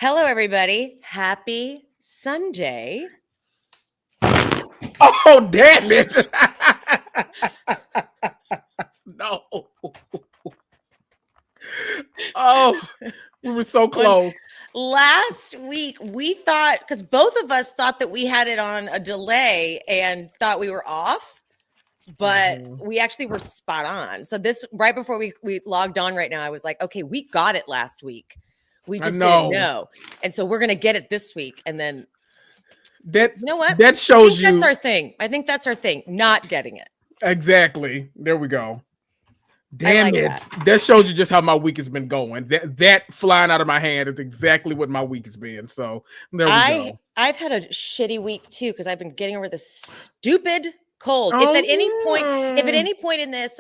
Hello, everybody. Happy Sunday. Oh, damn it. No. Oh, we were so close. Last week, we thought, because both of us thought that we had it on a delay and thought we were off, but we actually were spot on. So this, right before we logged on right now, I was like, okay, we got it last week. We just didn't know. And so we're going to get it this week. And then, you know what? That shows you. That's our thing. I think that's our thing, not getting it. Exactly. There we go. Damn it. That shows you just how my week has been going. That flying out of my hand is exactly what my week has been. So there we go. I've had a shitty week too, because I've been getting over this stupid cold. If at any point in this,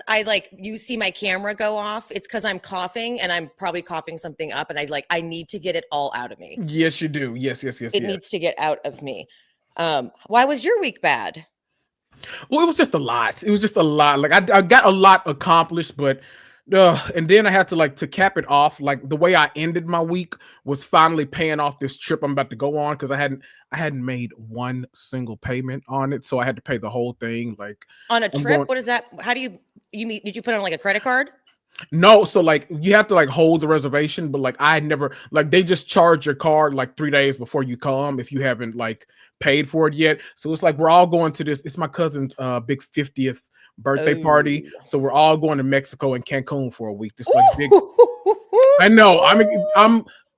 you see my camera go off, it's because I'm coughing and I'm probably coughing something up, and I need to get it all out of me. Yes, you do. Yes. It needs to get out of me. Why was your week bad? Well, it was just a lot. It was just a lot. Like I got a lot accomplished, but and then I had to cap it off. Like the way I ended my week was finally paying off this trip I'm about to go on, because I hadn't made one single payment on it, so I had to pay the whole thing. Like on a trip. What is that? How do you mean? Did you put on like a credit card? No, so you have to hold the reservation, but I had never they just charge your card 3 days before you come if you haven't paid for it yet. So it's we're all going to this. It's my cousin's big 50th birthday party, so we're all going to Mexico and Cancun for a week. This big. I know.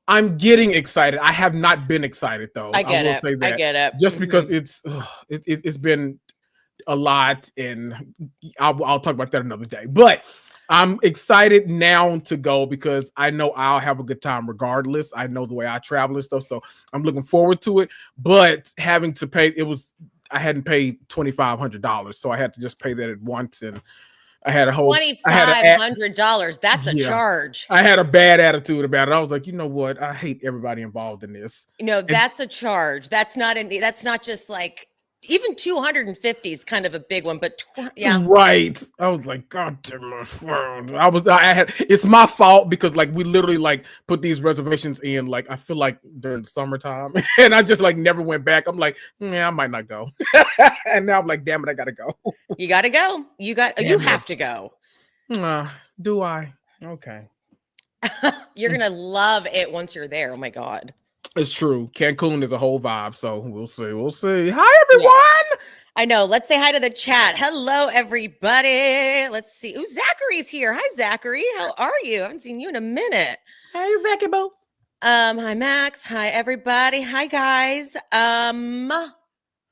I'm getting excited. I have not been excited though. I get it. Just because it's been a lot, and I'll talk about that another day. But I'm excited now to go because I know I'll have a good time regardless. I know the way I travel and stuff, so I'm looking forward to it. But having to pay, I hadn't paid $2,500, so I had to just pay that at once, and I had a whole $2,500. That's a charge. I had a bad attitude about it. I was like, you know what? I hate everybody involved in this. That's a charge. That's not just even 250 is kind of a big one, but yeah. Right. I was like, God damn my phone. It's my fault because we literally put these reservations in, I feel like during the summertime, and I just never went back. I'm like, I might not go. And now I'm like, damn it, I gotta go. You gotta go. You have to go. Do I? Okay. You're gonna love it once you're there. Oh my God. It's true. Cancun is a whole vibe, so we'll see. Hi, everyone. Yeah. I know. Let's say hi to the chat. Hello, everybody. Let's see. Ooh, Zachary's here. Hi, Zachary. How are you? I haven't seen you in a minute. Hey, Zachy Boo. Hi, Max. Hi, everybody. Hi, guys.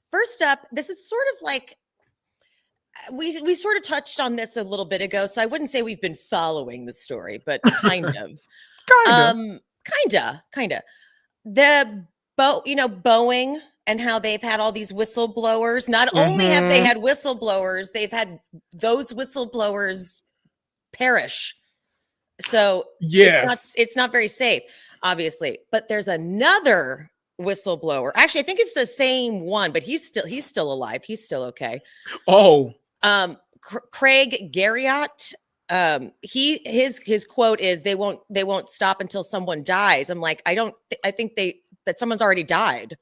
First up, this is sort of we sort of touched on this a little bit ago, so I wouldn't say we've been following the story, but kind of. Kinda. Boeing and how they've had all these whistleblowers. Not only have they had whistleblowers, they've had those whistleblowers perish. So it's not very safe, obviously. But there's another whistleblower. Actually, I think it's the same one, but he's still alive. He's still okay. Oh, Craig Garriott. His quote is they won't stop until someone dies. I'm like, I think that someone's already died.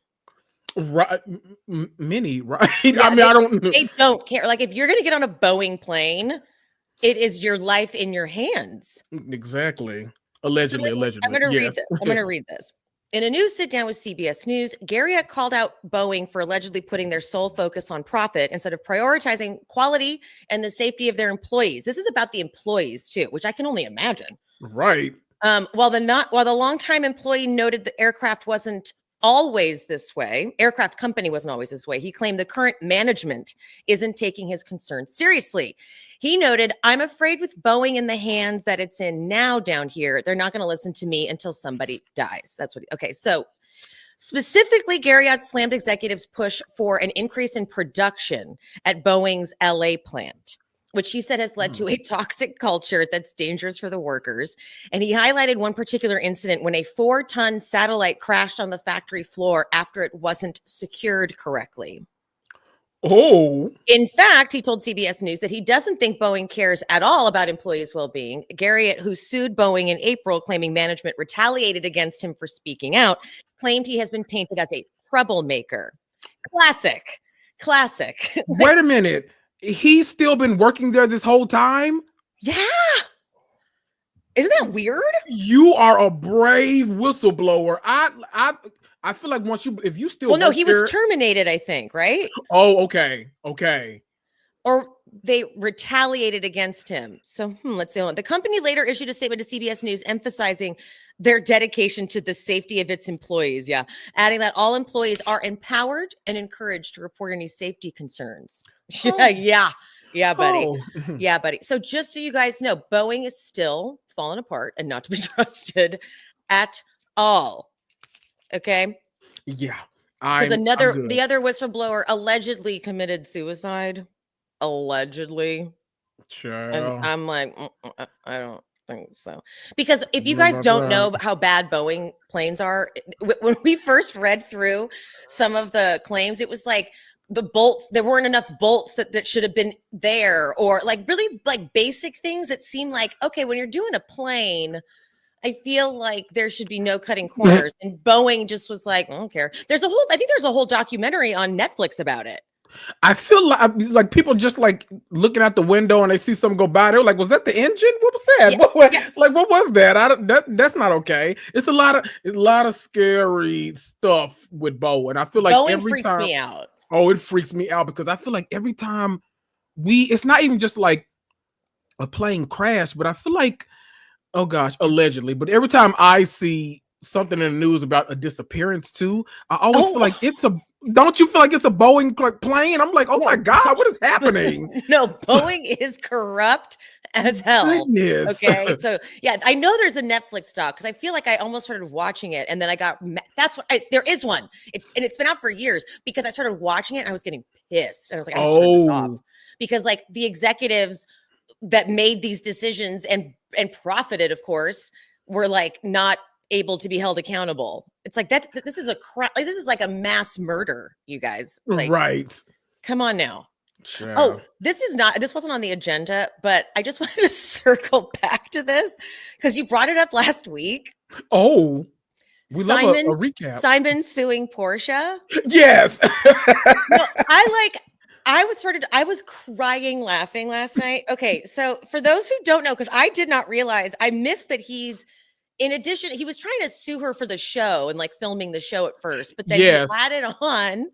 Right. Many, right? Yeah, they don't care. If you're going to get on a Boeing plane, it is your life in your hands. Exactly. Allegedly. I'm going to read this. I'm going to read this. In a news sit down with CBS News, Garriott called out Boeing for allegedly putting their sole focus on profit instead of prioritizing quality and the safety of their employees. This is about the employees too, which I can only imagine. Right. While the longtime employee noted the aircraft wasn't always this way, aircraft company wasn't always this way, he claimed the current management isn't taking his concerns seriously. He noted, I'm afraid with Boeing in the hands that it's in now down here, they're not going to listen to me until somebody dies. So specifically, Garriott slammed executives' push for an increase in production at Boeing's LA plant, which he said has led to a toxic culture that's dangerous for the workers. And he highlighted one particular incident when a 4-ton satellite crashed on the factory floor after it wasn't secured correctly. Oh, In fact, he told CBS News that he doesn't think Boeing cares at all about employees' well-being. Garriott, who sued Boeing in April, claiming management retaliated against him for speaking out, claimed he has been painted as a troublemaker. Classic. Classic. wait a minute. He's still been working there this whole time? Yeah. Isn't that weird? You are a brave whistleblower. I feel like if you still Well, no, work he there, was terminated, I think, right? oh, okay. Okay. Or they retaliated against him. So let's see. The company later issued a statement to CBS News emphasizing their dedication to the safety of its employees. Yeah. Adding that all employees are empowered and encouraged to report any safety concerns. Oh. Yeah, buddy. Oh. Yeah, buddy. So just so you guys know, Boeing is still falling apart and not to be trusted at all. Okay. Yeah. Because the other whistleblower allegedly committed suicide. Allegedly. Sure. And I'm like, I don't think so. Because if you guys don't know how bad Boeing planes are, when we first read through some of the claims, it was like the bolts, there weren't enough bolts that should have been there, or like really like basic things that seem like, okay, when you're doing a plane, I feel like there should be no cutting corners. And Boeing just was like, I don't care. I think there's a whole documentary on Netflix about it. I feel like people just like looking out the window and they see something go by. They're like, "Was that the engine? What was that? Yeah. Like, what was that? That's not okay." It's a lot of scary stuff with Bo, and I feel like Boeing freaks me out. Oh, it freaks me out because I feel like every time it's not even just like a plane crash, but I feel like, oh gosh, allegedly, but every time I see something in the news about a disappearance too, I always feel like don't you feel like it's a Boeing plane? I'm like, oh my God, what is happening? No, Boeing is corrupt as hell. Goodness. Okay. So yeah, I know there's a Netflix doc because I feel like I almost started watching it. And then there is one. It's been out for years because I started watching it and I was getting pissed. And I was like, I should turn this off. Because like the executives that made these decisions and profited, of course, were like not able to be held accountable. It's like this is a crime. Like, this is like a mass murder, you guys. Like, right. Come on now. Sure. Oh, this wasn't on the agenda, but I just wanted to circle back to this because you brought it up last week. Oh, we love a recap. Simon suing Porsha. Yes. No, I was crying laughing last night. Okay, so for those who don't know, because I did not realize, I missed that in addition, he was trying to sue her for the show and like filming the show at first, but then he added on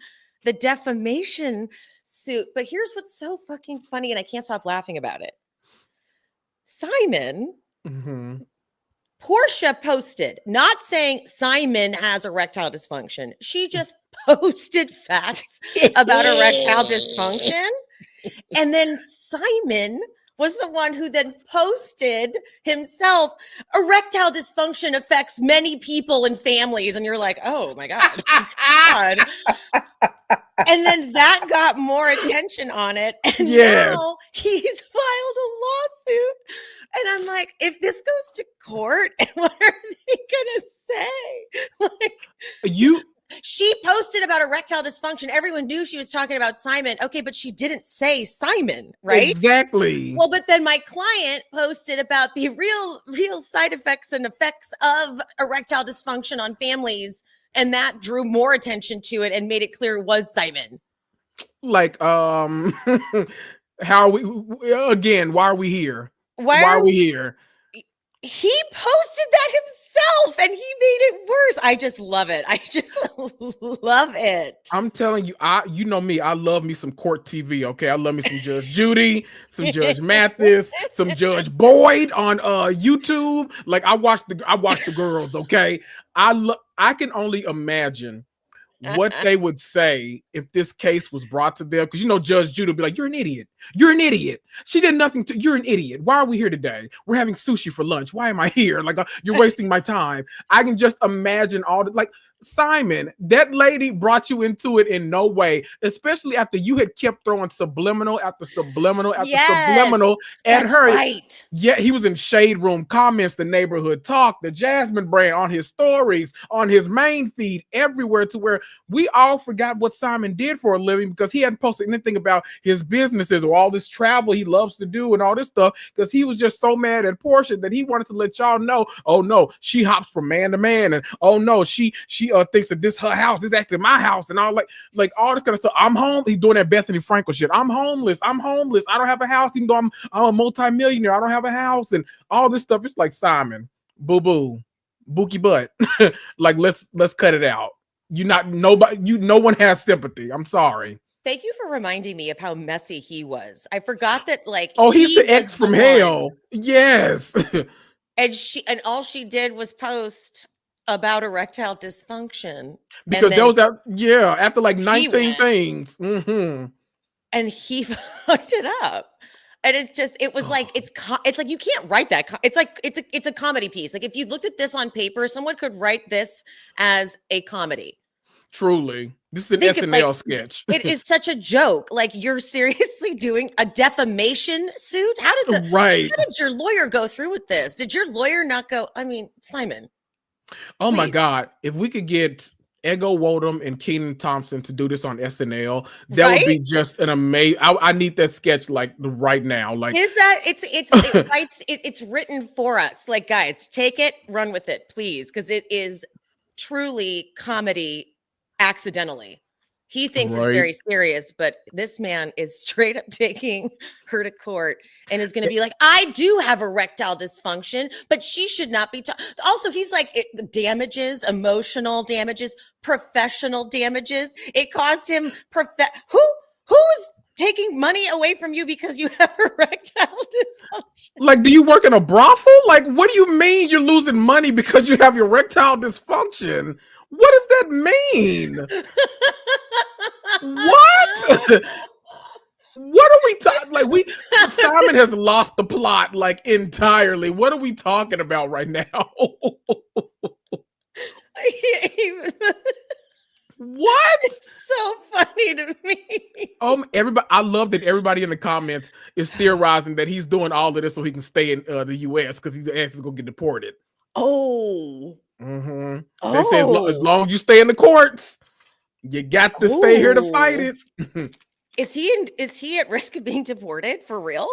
the defamation suit. But here's what's so fucking funny, and I can't stop laughing about it. Simon, Porsha posted, not saying Simon has erectile dysfunction. She just posted facts about erectile dysfunction. And then Simon was the one who then posted himself, erectile dysfunction affects many people and families. And you're like, oh my God. God. And then that got more attention on it. And now he's filed a lawsuit. And I'm like, if this goes to court, what are they going to say? Like, she posted about erectile dysfunction. Everyone knew she was talking about Simon. Okay, but she didn't say Simon, right? Exactly. Well, but then my client posted about the real side effects and effects of erectile dysfunction on families, and that drew more attention to it and made it clear it was Simon. Like, how why are we here? Why are we here? He posted that himself and he made it worse. I just love it. I just love it. I'm telling you, you know me, I love me some court TV, okay? I love me some Judge Judy, some Judge Mathis, some Judge Boyd on YouTube. Like I watch the girls, okay? I can only imagine what they would say if this case was brought to them, because Judge Judy would be like, you're an idiot. She did nothing you're an idiot. Why are we here today? We're having sushi for lunch. Why am I here? Like, you're wasting my time. I can just imagine Simon, that lady brought you into it in no way, especially after you had kept throwing subliminal after subliminal after subliminal at that's her. right. Yeah, he was in shade room comments, the neighborhood talk, the Jasmine brand, on his stories, on his main feed, everywhere, to where we all forgot what Simon did for a living because he hadn't posted anything about his businesses or all this travel he loves to do and all this stuff, because he was just so mad at Porsha that he wanted to let y'all know, oh no, she hops from man to man, and oh no, she thinks that this her house is actually my house, and all like all this kind of stuff. I'm home. He's doing that Bethany Frankel shit. I'm homeless. I don't have a house, even though I'm a multimillionaire. I don't have a house, and all this stuff. It's like, Simon, boo boo, bookie butt. Like, let's cut it out. No one has sympathy. I'm sorry. Thank you for reminding me of how messy he was. I forgot that, like, oh, he's the ex from hell. Yes. and all she did was post about erectile dysfunction, because those out, yeah, after like 19 things. Mm-hmm. And he fucked it up. And it was like, it's like, you can't write that. It's like, it's a comedy piece. Like, if you looked at this on paper, someone could write this as a comedy. Truly. This is an SNL sketch. It is such a joke. Like, you're seriously doing a defamation suit? How did your lawyer go through with this? Did your lawyer not go, I mean, Simon. Oh my God. If we could get Ego Wodum and Kenan Thompson to do this on SNL, that would be just an amazing. I need that sketch like right now. Like, is that it's written for us. Like, guys, take it, run with it, please, because it is truly comedy accidentally. He thinks it's very serious, but this man is straight up taking her to court and is going to be like, I do have erectile dysfunction, but she should not be. Also, he's like, damages, emotional damages, professional damages. It cost him who's taking money away from you because you have erectile dysfunction? Like, do you work in a brothel? Like, what do you mean you're losing money because you have erectile dysfunction? What does that mean? What? What are we talking? Like, Simon has lost the plot like entirely. What are we talking about right now? I can't even. What? It's so funny to me. Everybody, I love that everybody in the comments is theorizing that he's doing all of this so he can stay in the U.S. because he's actually going to get deported. Oh. Mm-hmm. They say as long as you stay in the courts, you got to stay here to fight it. Is he at risk of being deported for real?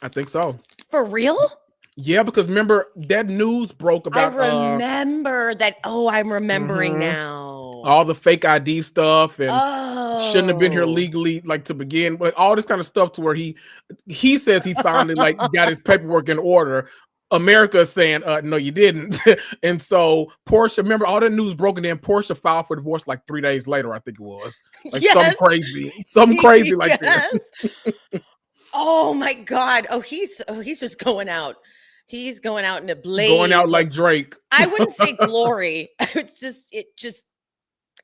I think so. For real? Yeah, because remember that news broke about. I remember that. Oh, I'm remembering now. All the fake ID stuff and shouldn't have been here legally, like, to begin, like all this kind of stuff, to where he says he finally like got his paperwork in order. America is saying, no, you didn't. And so Porsha, remember, all that news broke, and then Porsha filed for divorce like 3 days later, I think it was. Like, something crazy like this. Oh my God. Oh, he's just going out. He's going out in a blaze. Going out like Drake. I wouldn't say glory. It's just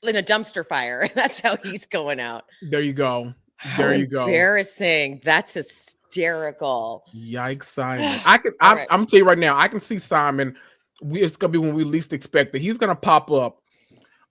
in a dumpster fire. That's how he's going out. There you go. There you go. Embarrassing. That's hysterical. Yikes, Simon. I'm gonna tell you right now, I can see Simon. It's gonna be when we least expect it. He's gonna pop up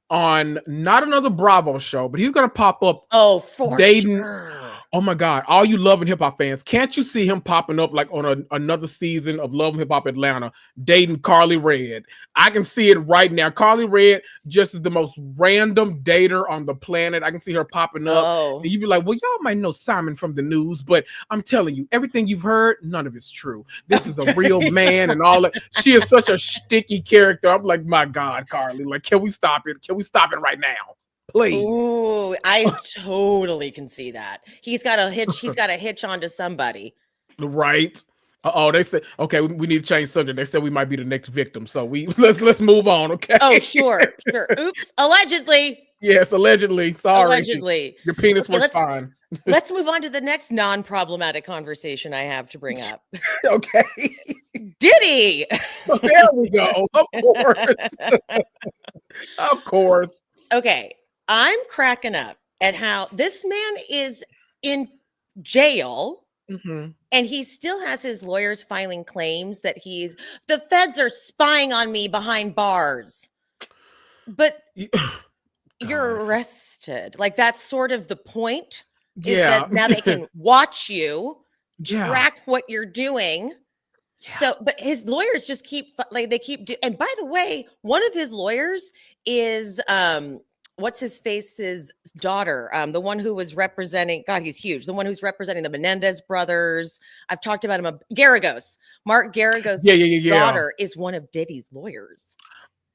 on not another Bravo show, but he's gonna pop up. Oh, for sure. Oh my God, all you Love and Hip Hop fans, can't you see him popping up like on another season of Love and Hip Hop Atlanta, dating Carly Red? I can see it right now. Carly Red just is the most random dater on the planet. I can see her popping up. And you'd be like, well, y'all might know Simon from the news, but I'm telling you, everything you've heard, none of it's true. This is a real man and all that. She is such a sticky character. I'm like, my God, Carly, like, can we stop it? Can we stop it right now? Please. Ooh, I totally can see that. He's got a hitch onto somebody. Right. They said, okay, we need to change subject. They said we might be the next victim. So let's move on, okay? Oh, sure. Oops. Allegedly. Yes, allegedly. Sorry. Allegedly. Your penis was fine. Let's move on to the next non-problematic conversation I have to bring up. Okay. Diddy. There we go. Of course. Of course. Okay. I'm cracking up at how this man is in jail, and he still has his lawyers filing claims that the feds are spying on me behind bars. But You- you're God. arrested. Like, that's sort of the point, is Yeah. that now they can watch you, Yeah. track what you're doing. Yeah. So, but his lawyers just keep and by the way, one of his lawyers is what's his face's daughter, the one who was representing, God, he's huge, the one who's representing the Menendez brothers. I've talked about him. Garagos, Mark Garagos' Yeah. daughter is one of Diddy's lawyers.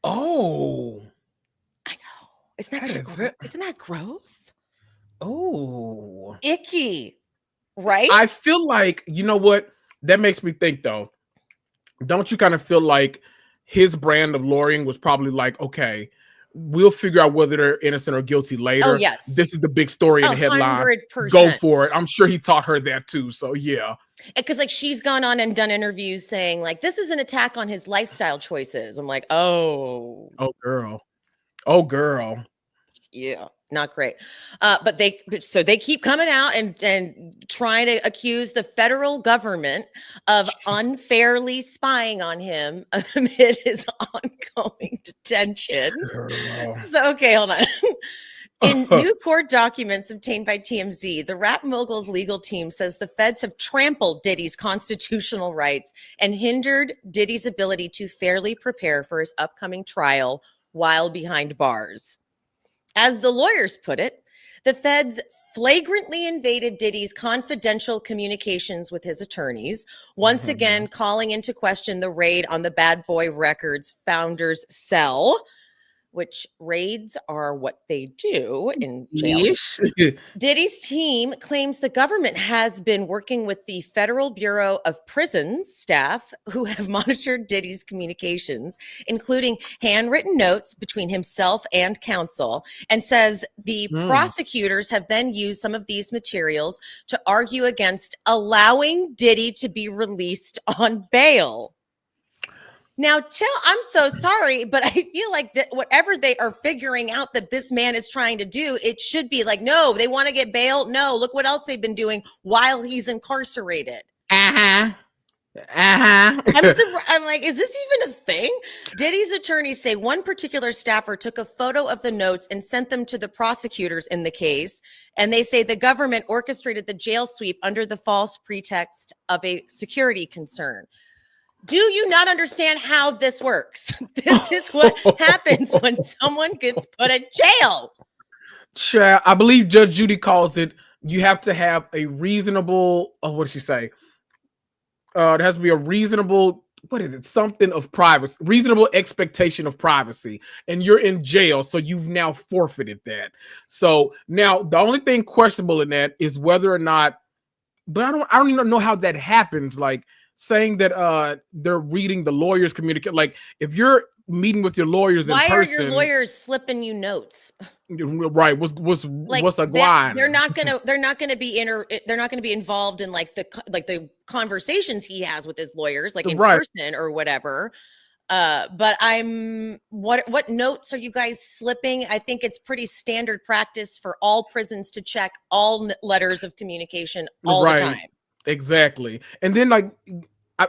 Oh, I know. Isn't that gross? Oh, Icky, right? I feel like, you know what? That makes me think though. Don't you kind of feel like his brand of lawyering was probably like, okay, we'll figure out whether they're innocent or guilty later. Oh, yes. This is the big story in the headline. 100%. Go for it. I'm sure he taught her that too. So yeah. Because like she's gone on and done interviews saying like this is an attack on his lifestyle choices. I'm like, oh girl. Yeah, not great. But they keep coming out and trying to accuse the federal government of unfairly spying on him amid his ongoing detention. Girl. So, okay, hold on. In new court documents obtained by TMZ, the rap mogul's legal team says the feds have trampled Diddy's constitutional rights and hindered Diddy's ability to fairly prepare for his upcoming trial while behind bars. As the lawyers put it, the feds flagrantly invaded Diddy's confidential communications with his attorneys, once again calling into question the raid on the Bad Boy Records founder's cell, which raids are what they do in jail. Yes. Diddy's team claims the government has been working with the Federal Bureau of Prisons staff who have monitored Diddy's communications, including handwritten notes between himself and counsel, and says the prosecutors have then used some of these materials to argue against allowing Diddy to be released on bail. Now, I'm so sorry, but I feel like that whatever they are figuring out that this man is trying to do, it should be like, no, they want to get bail. No, look what else they've been doing while he's incarcerated. I'm like, is this even a thing? Diddy's attorneys say one particular staffer took a photo of the notes and sent them to the prosecutors in the case. And they say the government orchestrated the jail sweep under the false pretext of a security concern. Do you not understand how this works? This is what happens when someone gets put in jail. Sure, I believe Judge Judy calls it, you have to have a reasonable, what did she say? There has to be a reasonable, something of privacy, reasonable expectation of privacy. And you're in jail, so you've now forfeited that. So now the only thing questionable in that is whether or not, but I don't even know how that happens. Like, saying that they're reading the lawyers communicate, like if you're meeting with your lawyers in person, why are your lawyers slipping you notes? Right? What's a line? They're not gonna be involved in like the conversations he has with his lawyers, like in person or whatever. But what notes are you guys slipping? I think it's pretty standard practice for all prisons to check all letters of communication all the time. Exactly. And then like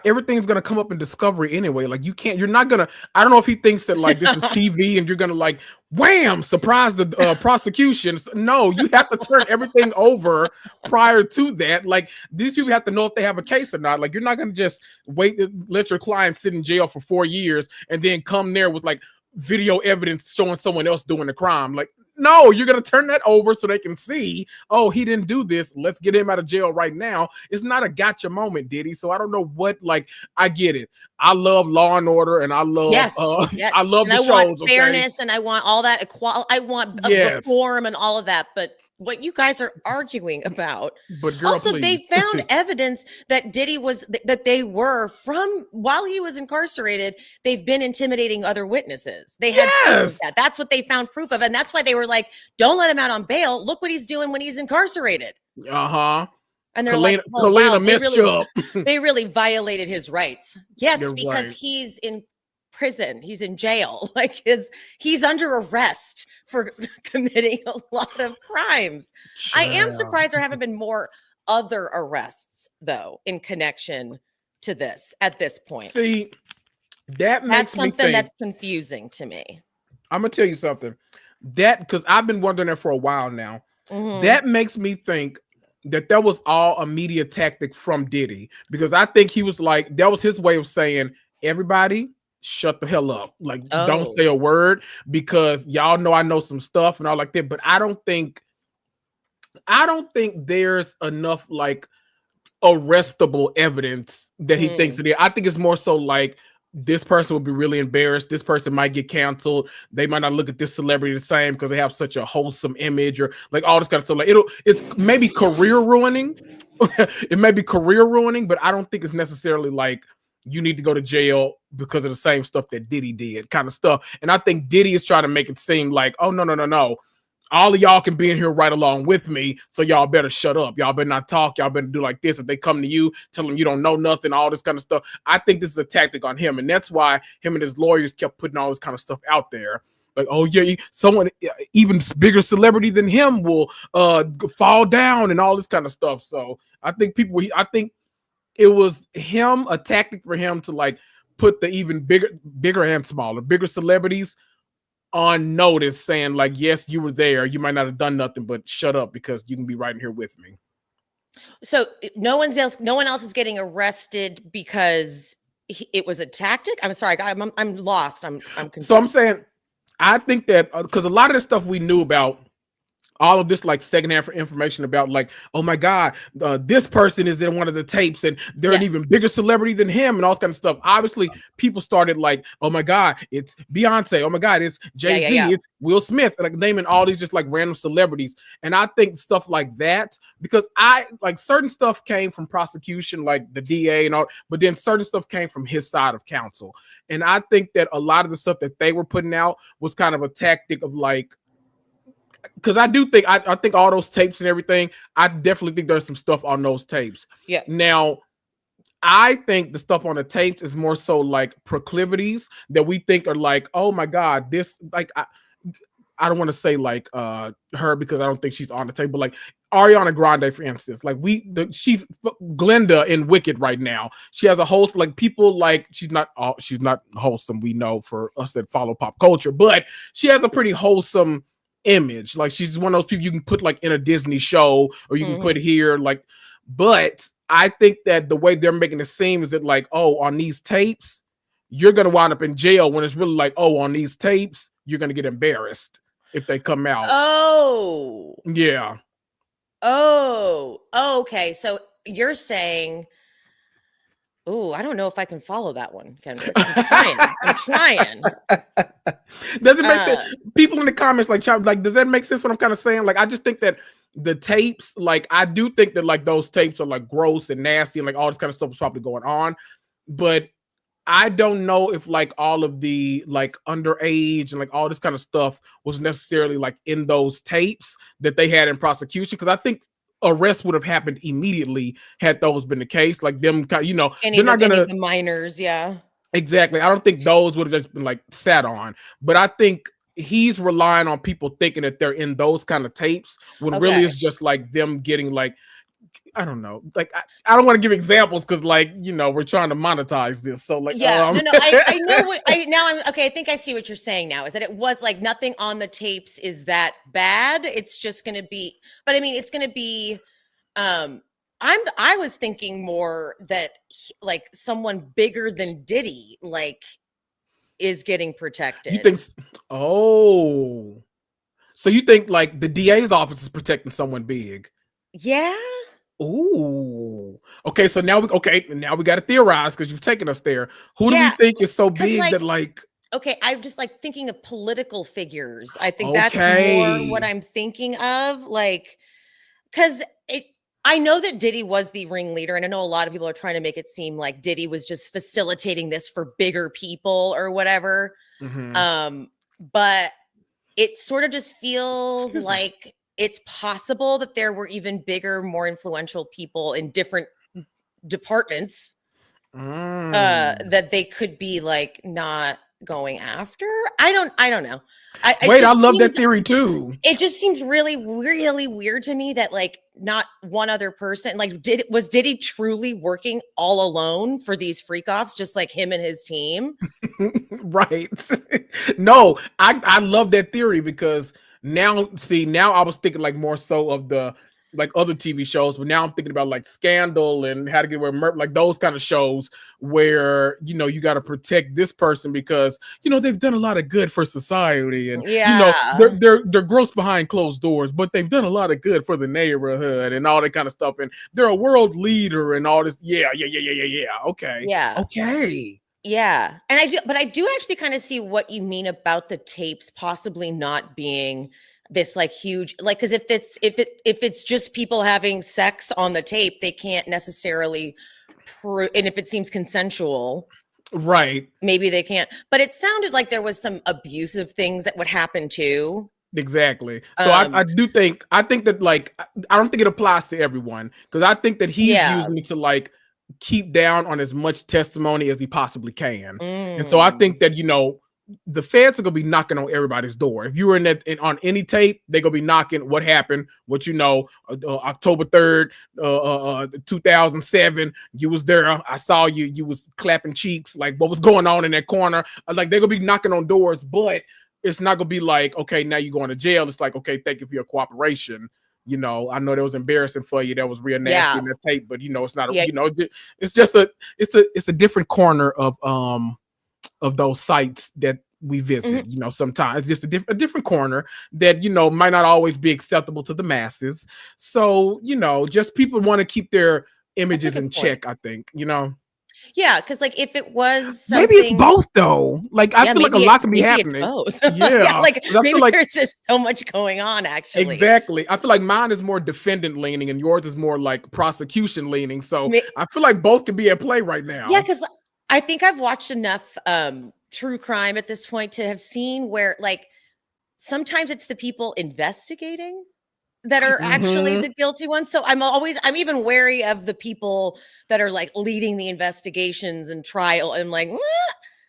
everything's gonna come up in discovery anyway. Like you're not gonna, I don't know if he thinks that like this is TV and you're gonna like wham, surprise the prosecution. No, you have to turn everything over prior to that. Like these people have to know if they have a case or not. Like you're not gonna just wait to let your client sit in jail for 4 years and then come there with like video evidence showing someone else doing the crime. Like, no, you're going to turn that over so they can see, oh, he didn't do this. Let's get him out of jail right now. It's not a gotcha moment, Diddy. So I don't know what, like, I get it. I love Law and Order and I love, I love and the I shows. Want fairness and I want all that equality. I want reform and all of that. But what you guys are arguing about. But girl, also, please. they found evidence that Diddy they were from while he was incarcerated. They've been intimidating other witnesses. They had proof of that. That's what they found proof of, and that's why they were like, "Don't let him out on bail. Look what he's doing when he's incarcerated." And they're like, oh, wow, they really violated his rights. Yes, because he's in prison, he's in jail, like he's under arrest for committing a lot of crimes. I am surprised there haven't been more other arrests though in connection to this at this point. See, that's something that's confusing to me. I'm gonna tell you something. That because I've been wondering that for a while now. Mhm. That makes me think that was all a media tactic from Diddy, because I think he was like, that was his way of saying, everybody shut the hell up, like don't Oh. say a word, because y'all know I know some stuff and all like that. But I don't think there's enough like arrestable evidence that he thinks Mm. it is. I think it's more so like, this person will be really embarrassed. This person might get canceled. They might not look at this celebrity the same because they have such a wholesome image, or like all this kind of stuff. Like it's maybe career ruining. It may be career ruining, but I don't think it's necessarily like you need to go to jail because of the same stuff that Diddy did, kind of stuff. And I think Diddy is trying to make it seem like, oh no. All of y'all can be in here right along with me, so y'all better shut up. Y'all better not talk. Y'all better do like this. If they come to you, tell them you don't know nothing, all this kind of stuff. I think this is a tactic on him, and that's why him and his lawyers kept putting all this kind of stuff out there. Like, oh yeah, someone even bigger celebrity than him will fall down and all this kind of stuff. So I think I think it was him, a tactic for him to like put the even bigger and smaller, bigger celebrities on notice, saying like, yes, you were there, you might not have done nothing, but shut up because you can be right in here with me. So no one else is getting arrested because it was a tactic. I'm sorry, I'm lost. I'm confused. So I'm saying, I think that because a lot of the stuff we knew about, all of this like secondhand information about like, oh my God, this person is in one of the tapes and they're an even bigger celebrity than him and all this kind of stuff. Obviously, people started like, oh my God, it's Beyonce. Oh my God, it's Jay-Z. It's Will Smith. Like naming all these just like random celebrities. And I think stuff like that, because I like certain stuff came from prosecution, like the DA and all, but then certain stuff came from his side of counsel. And I think that a lot of the stuff that they were putting out was kind of a tactic of like, because I do think I think all those tapes and everything, I definitely think there's some stuff on those tapes. Yeah. Now, I think the stuff on the tapes is more so like proclivities that we think are like, oh my God, this like I don't want to say like her because I don't think she's on the table. Like Ariana Grande, for instance, like she's Glenda in Wicked right now. She has a host like people like she's not wholesome. We know for us that follow pop culture, but she has a pretty wholesome image. Like she's one of those people you can put like in a Disney show or you can put here. Like, but I think that the way they're making it seem is that like, oh, on these tapes, you're gonna wind up in jail, when it's really like, oh, on these tapes, you're gonna get embarrassed if they come out. Oh. Yeah. Oh, okay. So you're saying, oh, I don't know if I can follow that one, Kendrick. I'm trying. Does it make sense? People in the comments like, does that make sense what I'm kind of saying? Like, I just think that the tapes, like, I do think that like those tapes are like gross and nasty and like all this kind of stuff is probably going on. But I don't know if like all of the like underage and like all this kind of stuff was necessarily like in those tapes that they had in prosecution. Because I think arrest would have happened immediately had those been the case. Like them, you know, They're not gonna the minors, yeah. Exactly. I don't think those would have just been like sat on, but I think he's relying on people thinking that they're in those kind of tapes when really it's just like them getting like, I don't know, like I don't want to give examples because like, you know, we're trying to monetize this. So like, no, I know what I'm okay. I think I see what you're saying now, is that it was like nothing on the tapes is that bad. It's just gonna be, but I mean, it's gonna be I was thinking more that like someone bigger than Diddy like is getting protected. You think? Oh, so you think like the DA's office is protecting someone big? Yeah. Ooh. Okay, so now we got to theorize because you've taken us there. Who do we think is so big that like? Okay, I'm just like thinking of political figures. I think that's more what I'm thinking of, like, because I know that Diddy was the ringleader, and I know a lot of people are trying to make it seem like Diddy was just facilitating this for bigger people or whatever. But it sort of just feels like it's possible that there were even bigger, more influential people in different departments that they could be like not going after. I don't know. I love that theory too. It just seems really, really weird to me that like not one other person? Like, was Diddy truly working all alone for these freak offs, just like him and his team? Right. No, I love that theory because now I was thinking like more so of the like other TV shows, but now I'm thinking about like Scandal and How to Get Away with Murder, like those kind of shows where you got to protect this person because they've done a lot of good for society, and they're gross behind closed doors, but they've done a lot of good for the neighborhood and all that kind of stuff, and they're a world leader and all this. Yeah. Okay. Yeah. And I do actually kind of see what you mean about the tapes possibly not being this like huge, like, because if it's just people having sex on the tape, they can't necessarily prove, and if it seems consensual, right, maybe they can't. But it sounded like there was some abusive things that would happen too. Exactly. So I think that like I don't think it applies to everyone, because I think that he's using it to like keep down on as much testimony as he possibly can. And so I think that the feds are gonna be knocking on everybody's door. If you were on any tape, they're gonna be knocking. What happened? October 3rd, 2007. You was there. I saw you. You was clapping cheeks. Like, what was going on in that corner? Like, they're gonna be knocking on doors, but it's not gonna be like, okay, now you're going to jail. It's like, okay, thank you for your cooperation. I know that was embarrassing for you. That was real nasty in that tape, but it's not. It's just it's a different corner of those sites that we visit. Sometimes it's just a different corner that might not always be acceptable to the masses. So just people want to keep their images in check, I think. Yeah, because like if it was something, maybe it's both though. Like I feel like a lot can be happening. Both. Yeah, like maybe there's just so much going on. Actually, exactly. I feel like mine is more defendant leaning, and yours is more like prosecution leaning. So I feel like both can be at play right now. Yeah, because I think I've watched enough true crime at this point to have seen where like sometimes it's the people investigating that are actually the guilty ones. So I'm even wary of the people that are like leading the investigations and trial. I'm like, what?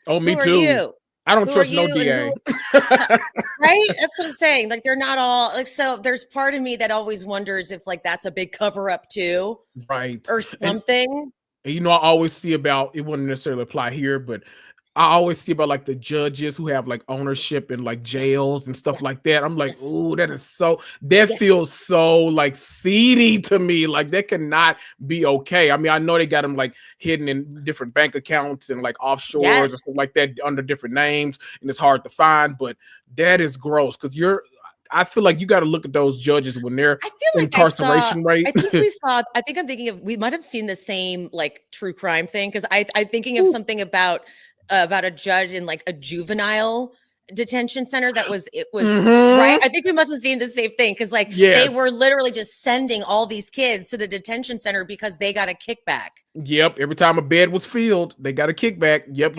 Oh, me too. You? I don't trust no DA. Right? That's what I'm saying. Like, they're not all like, so there's part of me that always wonders if like that's a big cover up too. Right. Or something. And I always see about, it wouldn't necessarily apply here, but I always see about like the judges who have like ownership in like jails and stuff like that. I'm like, ooh, that feels so like seedy to me. Like, that cannot be okay. I mean, I know they got them like hidden in different bank accounts and like offshores or stuff like that under different names, and it's hard to find, but that is gross because I feel like you got to look at those judges when they're incarceration rate. I think I'm thinking of, we might have seen the same like true crime thing, because I'm thinking of something about a judge in like a juvenile detention center right. I think we must have seen the same thing, because like they were literally just sending all these kids to the detention center because they got a kickback. Yep. Every time a bed was filled, they got a kickback. Yep.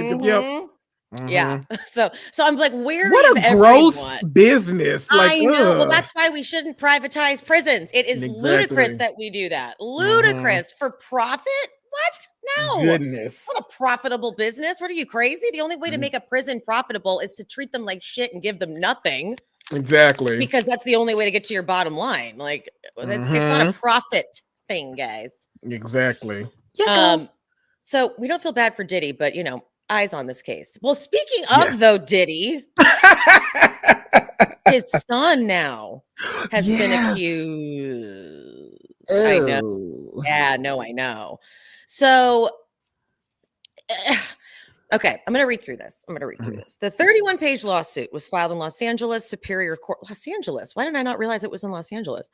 Yeah. So I'm like, what a gross business. Like, I know. Well, that's why we shouldn't privatize prisons. It is ludicrous that we do that. Ludicrous for profit. What? No. Goodness. What a profitable business. What are you, crazy? The only way to make a prison profitable is to treat them like shit and give them nothing. Exactly. Because that's the only way to get to your bottom line. Like, it's not a profit thing, guys. Exactly. So we don't feel bad for Diddy, but eyes on this case. Well, speaking of though, Diddy, his son now has been accused. I know. Yeah, no, I know. So, okay, I'm going to read through this. The 31-page lawsuit was filed in Los Angeles Superior Court. Los Angeles. Why did I not realize it was in Los Angeles?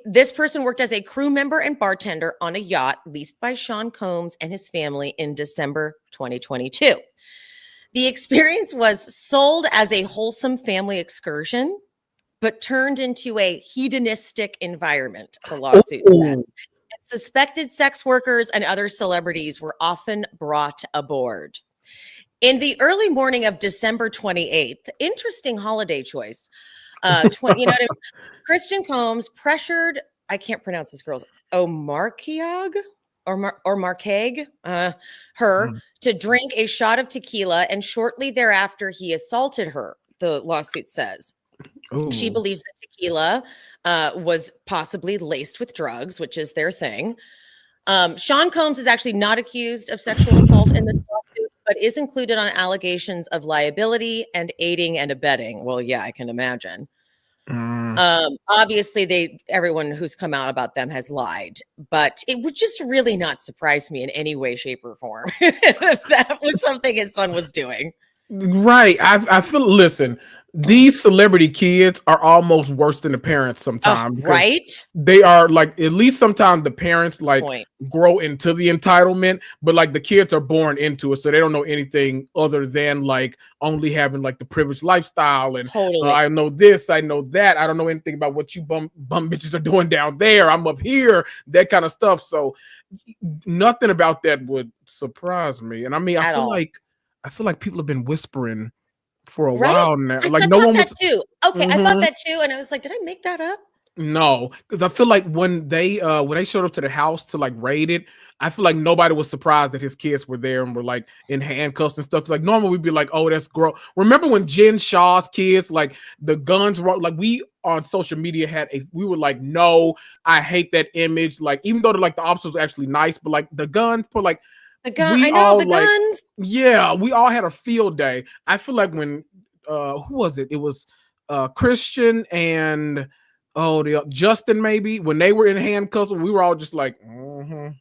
This person worked as a crew member and bartender on a yacht leased by Sean Combs and his family in December 2022. The experience was sold as a wholesome family excursion, but turned into a hedonistic environment, the lawsuit said. Suspected sex workers and other celebrities were often brought aboard. In the early morning of December 28th, interesting holiday choice. Christian Combs pressured, I can't pronounce this girl's, Marqueg her to drink a shot of tequila, and shortly thereafter he assaulted her, the lawsuit says. She Ooh. believes that tequila was possibly laced with drugs, which is their thing. Sean Combs is actually not accused of sexual assault in this lawsuit, but is included on allegations of liability and aiding and abetting. Well, yeah, I can imagine. Obviously, everyone who's come out about them has lied, but it would just really not surprise me in any way, shape, or form if that was something his son was doing. Right. I feel, listen, these celebrity kids are almost worse than the parents sometimes. Right? They are like, at least sometimes the parents like grow into the entitlement, but like the kids are born into it. So they don't know anything other than like only having like the privileged lifestyle. And I know this, I know that. I don't know anything about what you bum bitches are doing down there. I'm up here, that kind of stuff. So nothing about that would surprise me. And I mean, I feel like people have been whispering for a while now. I Like no one was too. Okay, I thought that too, and I was like, did I make that up? No, because I feel like when they showed up to the house to like raid it, I feel like nobody was surprised that his kids were there and were like in handcuffs and stuff. Cause like normally we'd be like, oh, that's gross. Remember when Jen Shaw's kids, like the guns were like, we on social media we were like, no, I hate that image. Like even though the officers were actually nice, but like the guns for like guns. Yeah, we all had a field day. I feel like when who was it? It was Christian and Justin, maybe, when they were in handcuffs, we were all just like, I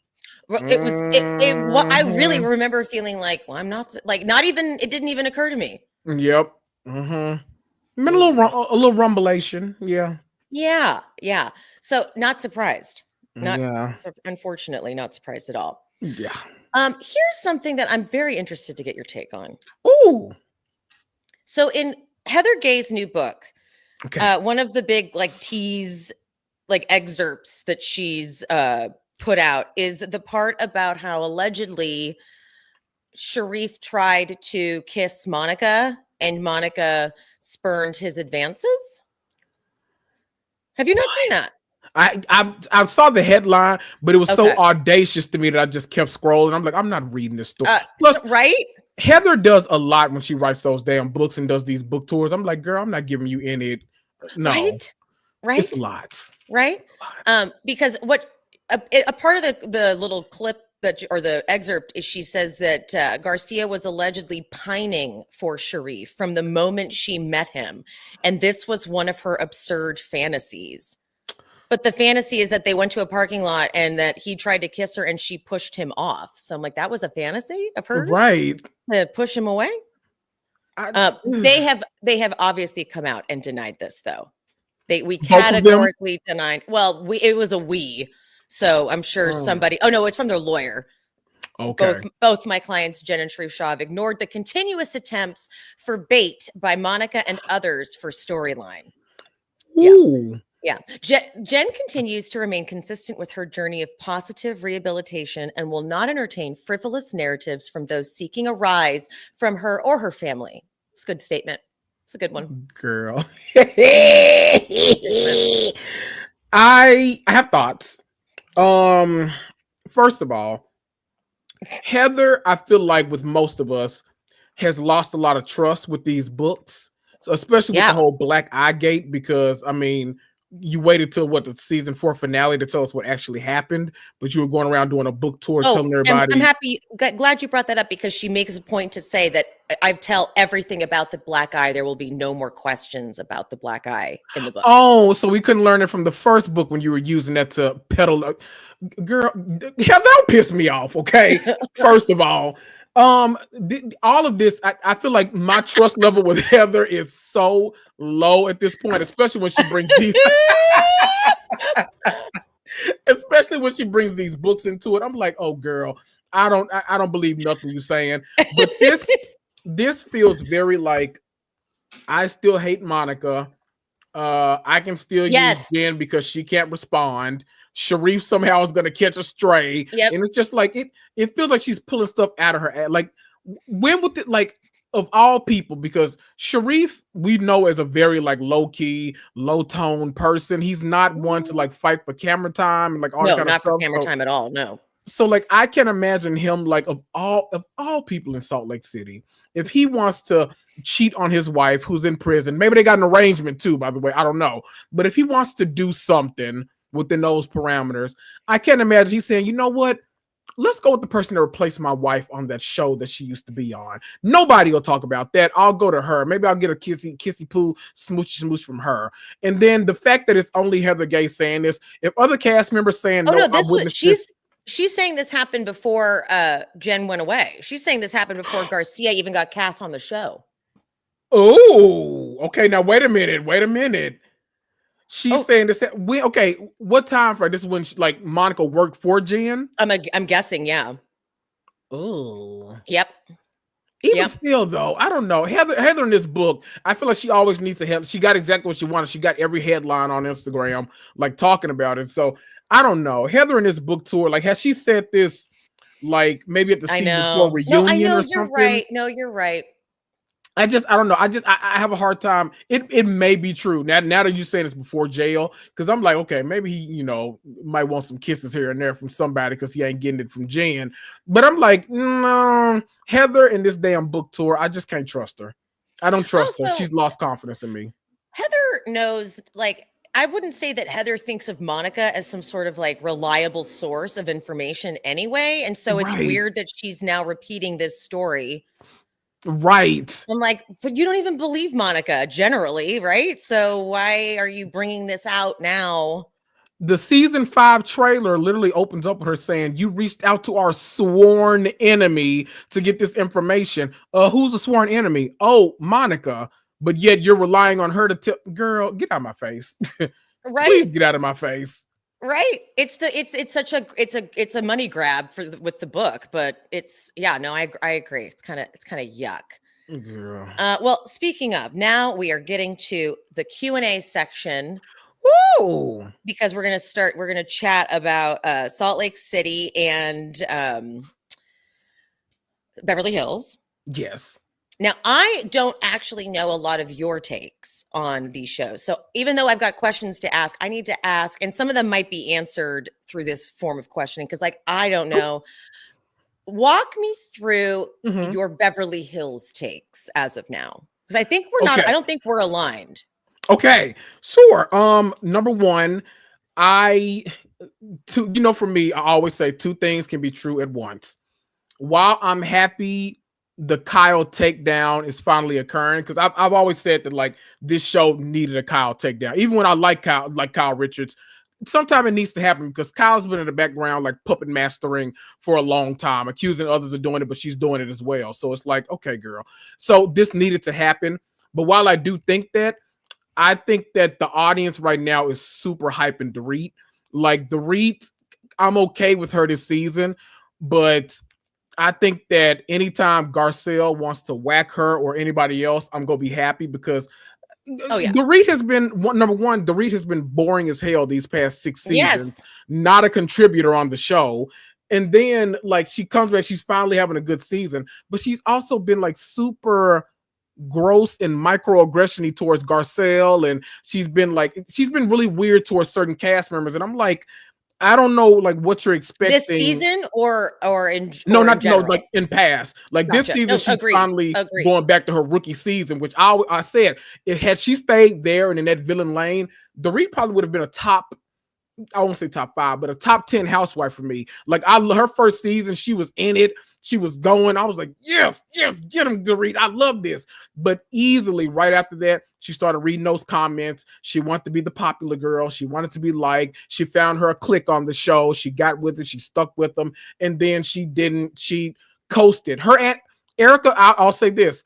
really remember feeling like, well, I'm not like, it didn't even occur to me. Yep. Been a little rumbleation. Yeah. So not surprised. Unfortunately, not surprised at all. Yeah. Here's something that I'm very interested to get your take on. Ooh. So in Heather Gay's new book, one of the big excerpts that she's put out is the part about how allegedly Sharrieff tried to kiss Monica and Monica spurned his advances. Have you not seen that? I saw the headline, but it was so audacious to me that I just kept scrolling. I'm like, I'm not reading this story. Plus, Heather does a lot when she writes those damn books and does these book tours. I'm like, girl, I'm not giving you any. No, right. It's a lot, right? Because what a part of the little clip or the excerpt is, she says that Garcia was allegedly pining for Sharrieff from the moment she met him, and this was one of her absurd fantasies. But the fantasy is that they went to a parking lot and that he tried to kiss her and she pushed him off. So I'm like, that was a fantasy of hers, right? To push him away. They have obviously come out and denied this, though. We categorically denied. Well, it was a we. So I'm sure somebody. Oh no, it's from their lawyer. Okay. Both my clients, Jen and Sharrieff Shah, have ignored the continuous attempts for bait by Monica and others for storyline. Ooh. Yeah. Jen continues to remain consistent with her journey of positive rehabilitation and will not entertain frivolous narratives from those seeking a rise from her or her family. It's a good statement. It's a good one. Girl. I have thoughts. First of all, Heather, I feel like with most of us, has lost a lot of trust with these books. So especially with the whole Black Eye Gate, because I mean, you waited till the season 4 finale to tell us what actually happened, but you were going around doing a book tour telling everybody. I'm glad you brought that up, because she makes a point to say that I tell everything about the Black Eye. There will be no more questions about the Black Eye in the book. Oh, so we couldn't learn it from the first book when you were using that to peddle. Girl, that pissed me off. Okay, first of all. All of this, I feel like my trust level with Heather is so low at this point, especially when she brings these books into it. I'm like, oh girl, I don't believe nothing you're saying. But this feels very like, I still hate Monica. I can still use Jen because she can't respond. Sharrieff somehow is going to catch a stray. And it's just like, it feels like she's pulling stuff out of her ass. Like, when would it, like, of all people, because Sharrieff, we know, is a very like low-key, low-tone person. He's not one to like fight for camera time and like all that kind of stuff. No, not for camera time at all. No. So like, I can imagine him, like, of all people in Salt Lake City, if he wants to cheat on his wife who's in prison. Maybe they got an arrangement too, by the way. I don't know. But if he wants to do something within those parameters, I can't imagine he's saying, you know what? Let's go with the person that replaced my wife on that show that she used to be on. Nobody will talk about that. I'll go to her. Maybe I'll get a kissy poo, smoochy smooch from her. And then the fact that it's only Heather Gay saying this, if other cast members saying she's saying this happened before Jen went away. She's saying this happened before Garcia even got cast on the show. Oh, okay. Now wait a minute. She's saying this. What time frame? This is when Monica worked for Jen. I'm guessing, yeah. Oh, yep. Even still, though, I don't know. Heather in this book, I feel like she always needs to help. She got exactly what she wanted. She got every headline on Instagram, talking about it. So I don't know. Heather in this book tour, has she said this, maybe at the season 4 reunion? No, I know, or something? You're right. No, you're right. I don't know. I have a hard time. It may be true. Now that you say this before jail, because I'm like, okay, maybe he, might want some kisses here and there from somebody because he ain't getting it from Jen. But I'm like, no, Heather in this damn book tour, I just can't trust her. I don't trust her. She's lost confidence in me. Heather knows, I wouldn't say that Heather thinks of Monica as some sort of reliable source of information anyway. And so it's weird that she's now repeating this story. Right. I'm like, but you don't even believe Monica generally, right? So why are you bringing this out now? The season 5 trailer literally opens up with her saying, you reached out to our sworn enemy to get this information. Who's the sworn enemy? Oh, Monica. But yet you're relying on her to tell. Girl, get out of my face. Right. Please get out of my face. Right. It's a money grab with the book, but I agree. It's kind of yuck. Girl. Well, speaking of, now we are getting to the Q&A section. Woo! Because we're going to chat about Salt Lake City and Beverly Hills. Yes. Now, I don't actually know a lot of your takes on these shows. So even though I've got questions to ask, I need to ask, and some of them might be answered through this form of questioning because, I don't know. Walk me through your Beverly Hills takes as of now. Because I think I don't think we're aligned. Okay, sure. Number one, for me, I always say 2 things can be true at once. While I'm happy the Kyle takedown is finally occurring, because I've always said that this show needed a Kyle takedown. Even when I like Kyle Richards, sometimes it needs to happen because Kyle's been in the background puppet mastering for a long time, accusing others of doing it, but she's doing it as well. So it's okay, girl. So this needed to happen. But while I do think that, I think that the audience right now is super hyping Dorit. Dorit, I'm okay with her this season, but I think that anytime Garcelle wants to whack her or anybody else, I'm going to be happy because Dorit has been, number one, Dorit has been boring as hell these past 6 seasons. Yes. Not a contributor on the show. And then, she comes back, she's finally having a good season, but she's also been, super gross and microaggression-y towards Garcelle, and she's been really weird towards certain cast members. And I'm I don't know what you're expecting this season or in in past. Gotcha. This season she's finally going back to her rookie season, which I said had she stayed there and in that villain lane, Dorit probably would have been a top, I won't say top 5, but a top 10 housewife for me. Her first season, she was in it. She was going. I was like, yes, get him, Dorit. I love this. But easily right after that, she started reading those comments. She wanted to be the popular girl. She wanted to be liked. She found her a clique on the show. She got with it. She stuck with them. And then she coasted. Her aunt, Erica, I'll say this.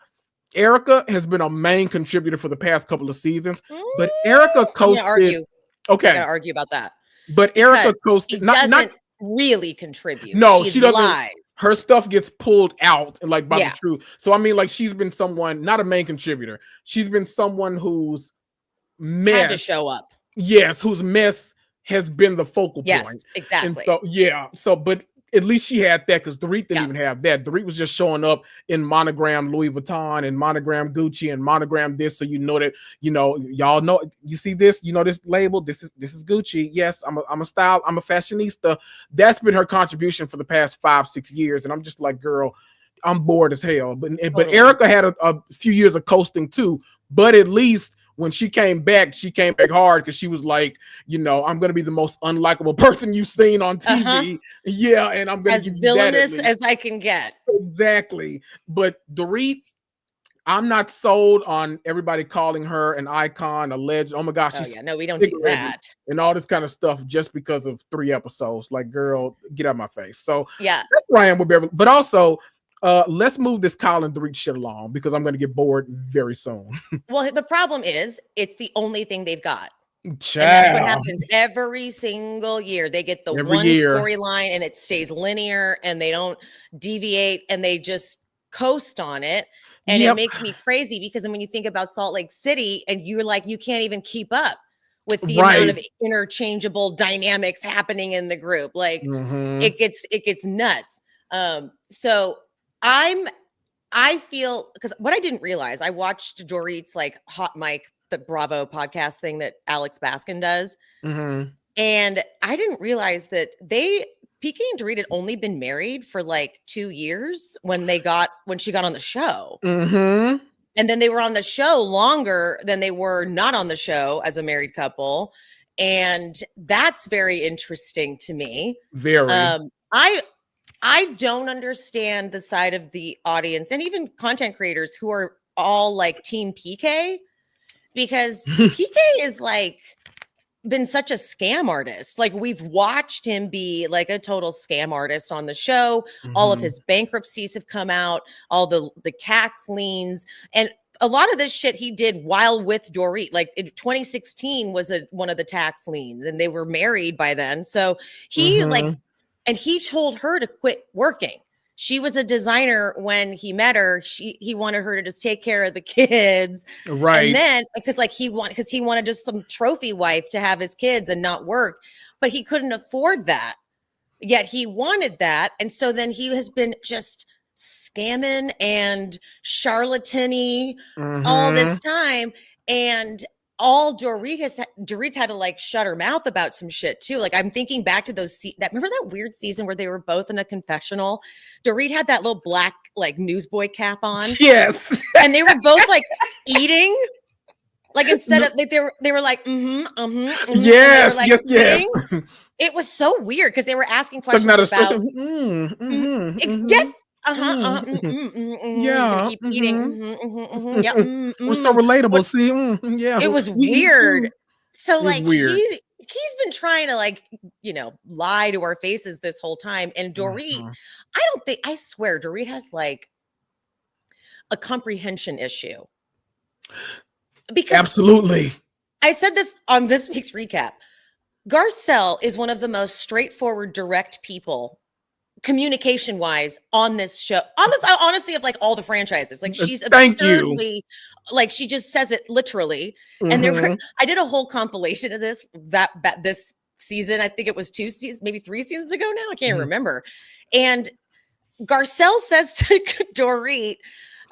Erica has been a main contributor for the past couple of seasons. But Erica coasted. I'm gonna argue. Okay. I'm going to argue about that. But Erica coasted. Not really contribute. No, she doesn't. Lies. Her stuff gets pulled out and by the truth. So I mean, she's been someone, not a main contributor. She's been someone whose mess had to show up. Yes, whose mess has been the focal point. Yes, exactly. And so, but at least she had that because Dorit didn't even have that. Dorit was just showing up in monogram Louis Vuitton and monogram Gucci and monogram this, so that y'all know. You see this, this label. This is Gucci. Yes, I'm a fashionista. That's been her contribution for the past 5-6 years, and I'm just like, girl, I'm bored as hell. But Totally. Erica had a few years of coasting too. But at least when she came back hard because she was like, you know, I'm gonna be the most unlikable person you've seen on TV. Yeah, and I'm gonna as give you villainous that as I can get. Exactly. But Dorit, I'm not sold on everybody calling her an icon, a legend. Oh my gosh, Oh she's yeah, no, we don't do that. and all this kind of stuff just because of 3 episodes. Like, girl, get out of my face. So yeah, that's where I am with Beverly. But also, let's move this Kyle and Dorit shit along because I'm going to get bored very soon. Well, the problem is it's the only thing they've got. Child. And that's what happens every single year. They get the one storyline and it stays linear and they don't deviate and they just coast on it. And it makes me crazy because then when you think about Salt Lake City and you're like, you can't even keep up with the amount of interchangeable dynamics happening in the group. Like it gets nuts. So I feel, because what I didn't realize, I watched Dorit's like hot mic, the Bravo podcast thing that Alex Baskin does. And I didn't realize that PK and Dorit had only been married for like 2 years when she got on the show. And then they were on the show longer than they were not on the show as a married couple. And that's very interesting to me. Very. I don't understand the side of the audience and even content creators who are all like team PK, because PK is like been such a scam artist. Like we've watched him be like a total scam artist on the show. All of his bankruptcies have come out, all the tax liens, and a lot of this shit he did while with Dorit. Like in 2016 was one of the tax liens and they were married by then. So he and he told her to quit working. She was a designer when he met her. He wanted her to just take care of the kids. Right. And then because he wanted just some trophy wife to have his kids and not work, but he couldn't afford that. Yet he wanted that. And so then he has been just scamming and charlatan-y all this time. And all Dorit's had to like shut her mouth about some shit too. Like I'm thinking back to remember that weird season where they were both in a confessional? Dorit had that little black like newsboy cap on. Yes. And they were both like eating. Like instead of like they were like, yes, like, yes. It was so weird because they were asking questions about yes. Yeah. Keep eating. Yeah. We're so relatable. See, yeah. It was weird. So like he's been trying to like, lie to our faces this whole time. And Dorit, I swear Dorit has like a comprehension issue. Because absolutely. I said this on this week's recap. Garcelle is one of the most straightforward, direct people communication wise on this show, honestly, of like all the franchises. Like she's absurdly, like she just says it literally. And I did a whole compilation of this season. I think it was 2 seasons, maybe 3 seasons ago now. I can't remember. And Garcelle says to Dorit,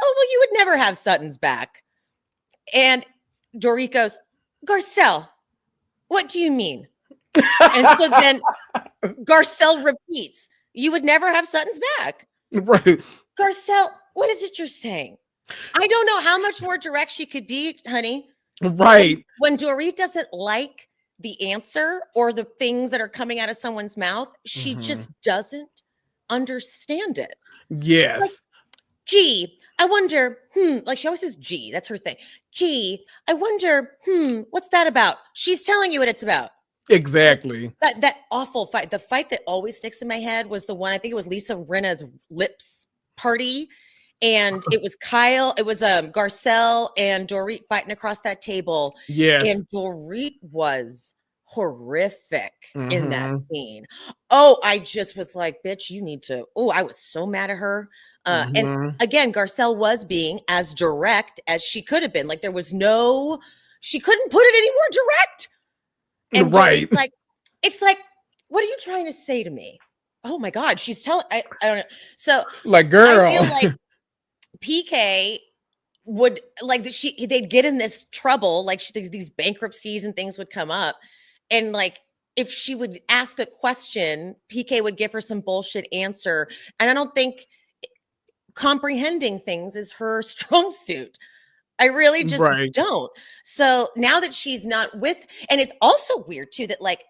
"Oh, well, you would never have Sutton's back." And Dorit goes, "Garcelle, what do you mean?" And so then Garcelle repeats, "You would never have Sutton's back." Right. Garcelle, what is it you're saying? I don't know how much more direct she could be, honey. Right. When Dorit doesn't like the answer or the things that are coming out of someone's mouth, she just doesn't understand it. Yes. Like, gee, I wonder, like she always says, gee, that's her thing. Gee, I wonder, what's that about? She's telling you what it's about. Exactly. That awful fight. The fight that always sticks in my head was the one, I think it was Lisa Rinna's lips party. And it was Garcelle and Dorit fighting across that table. Yes. And Dorit was horrific in that scene. Oh, I just was like, bitch, you need to. Oh, I was so mad at her. And again, Garcelle was being as direct as she could have been. Like she couldn't put it any more direct. And right. It's like, what are you trying to say to me? Oh my God, she's telling, I don't know. So like, girl, I feel like PK would like they'd get in this trouble, like these bankruptcies and things would come up. And like, if she would ask a question, PK would give her some bullshit answer. And I don't think comprehending things is her strong suit. I really just don't. So now that she's not with, and it's also weird too that like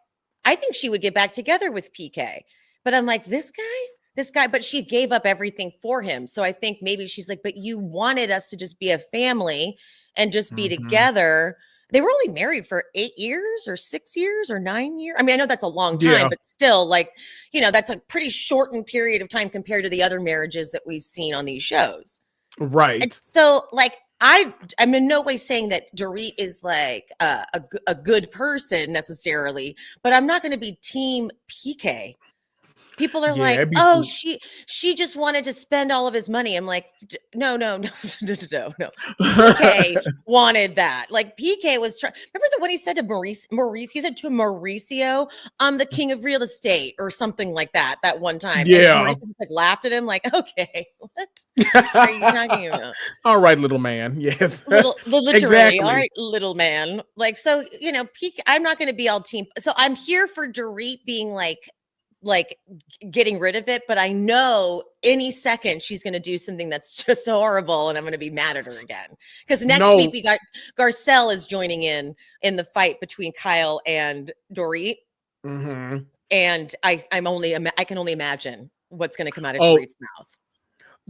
I think she would get back together with PK, but I'm like, this guy, but she gave up everything for him. So I think maybe she's like, but you wanted us to just be a family and just be together. They were only married for 8 years or 6 years or 9 years. I mean, I know that's a long time, but still, like, you know, that's a pretty shortened period of time compared to the other marriages that we've seen on these shows. Right. And so, like, I'm in no way saying that Dorit is like a good person necessarily, but I'm not going to be team PK. People are like, oh, she just wanted to spend all of his money. I'm like, no. PK wanted that. Like PK was trying. Remember what he said to Maurice? He said to Mauricio, I'm the king of real estate or something like that one time. Yeah. And Mauricio like laughed at him like, okay, what are you talking about? All right, little man. Yes. Literally. Exactly. All right, little man. Like, so, you know, PK, I'm not going to be all team. So I'm here for Dorit being like getting rid of it, but I know any second she's going to do something that's just horrible and I'm going to be mad at her again. Because next week we got Garcelle is joining in the fight between Kyle and Dorit. And I can only imagine what's going to come out of Dorit's mouth.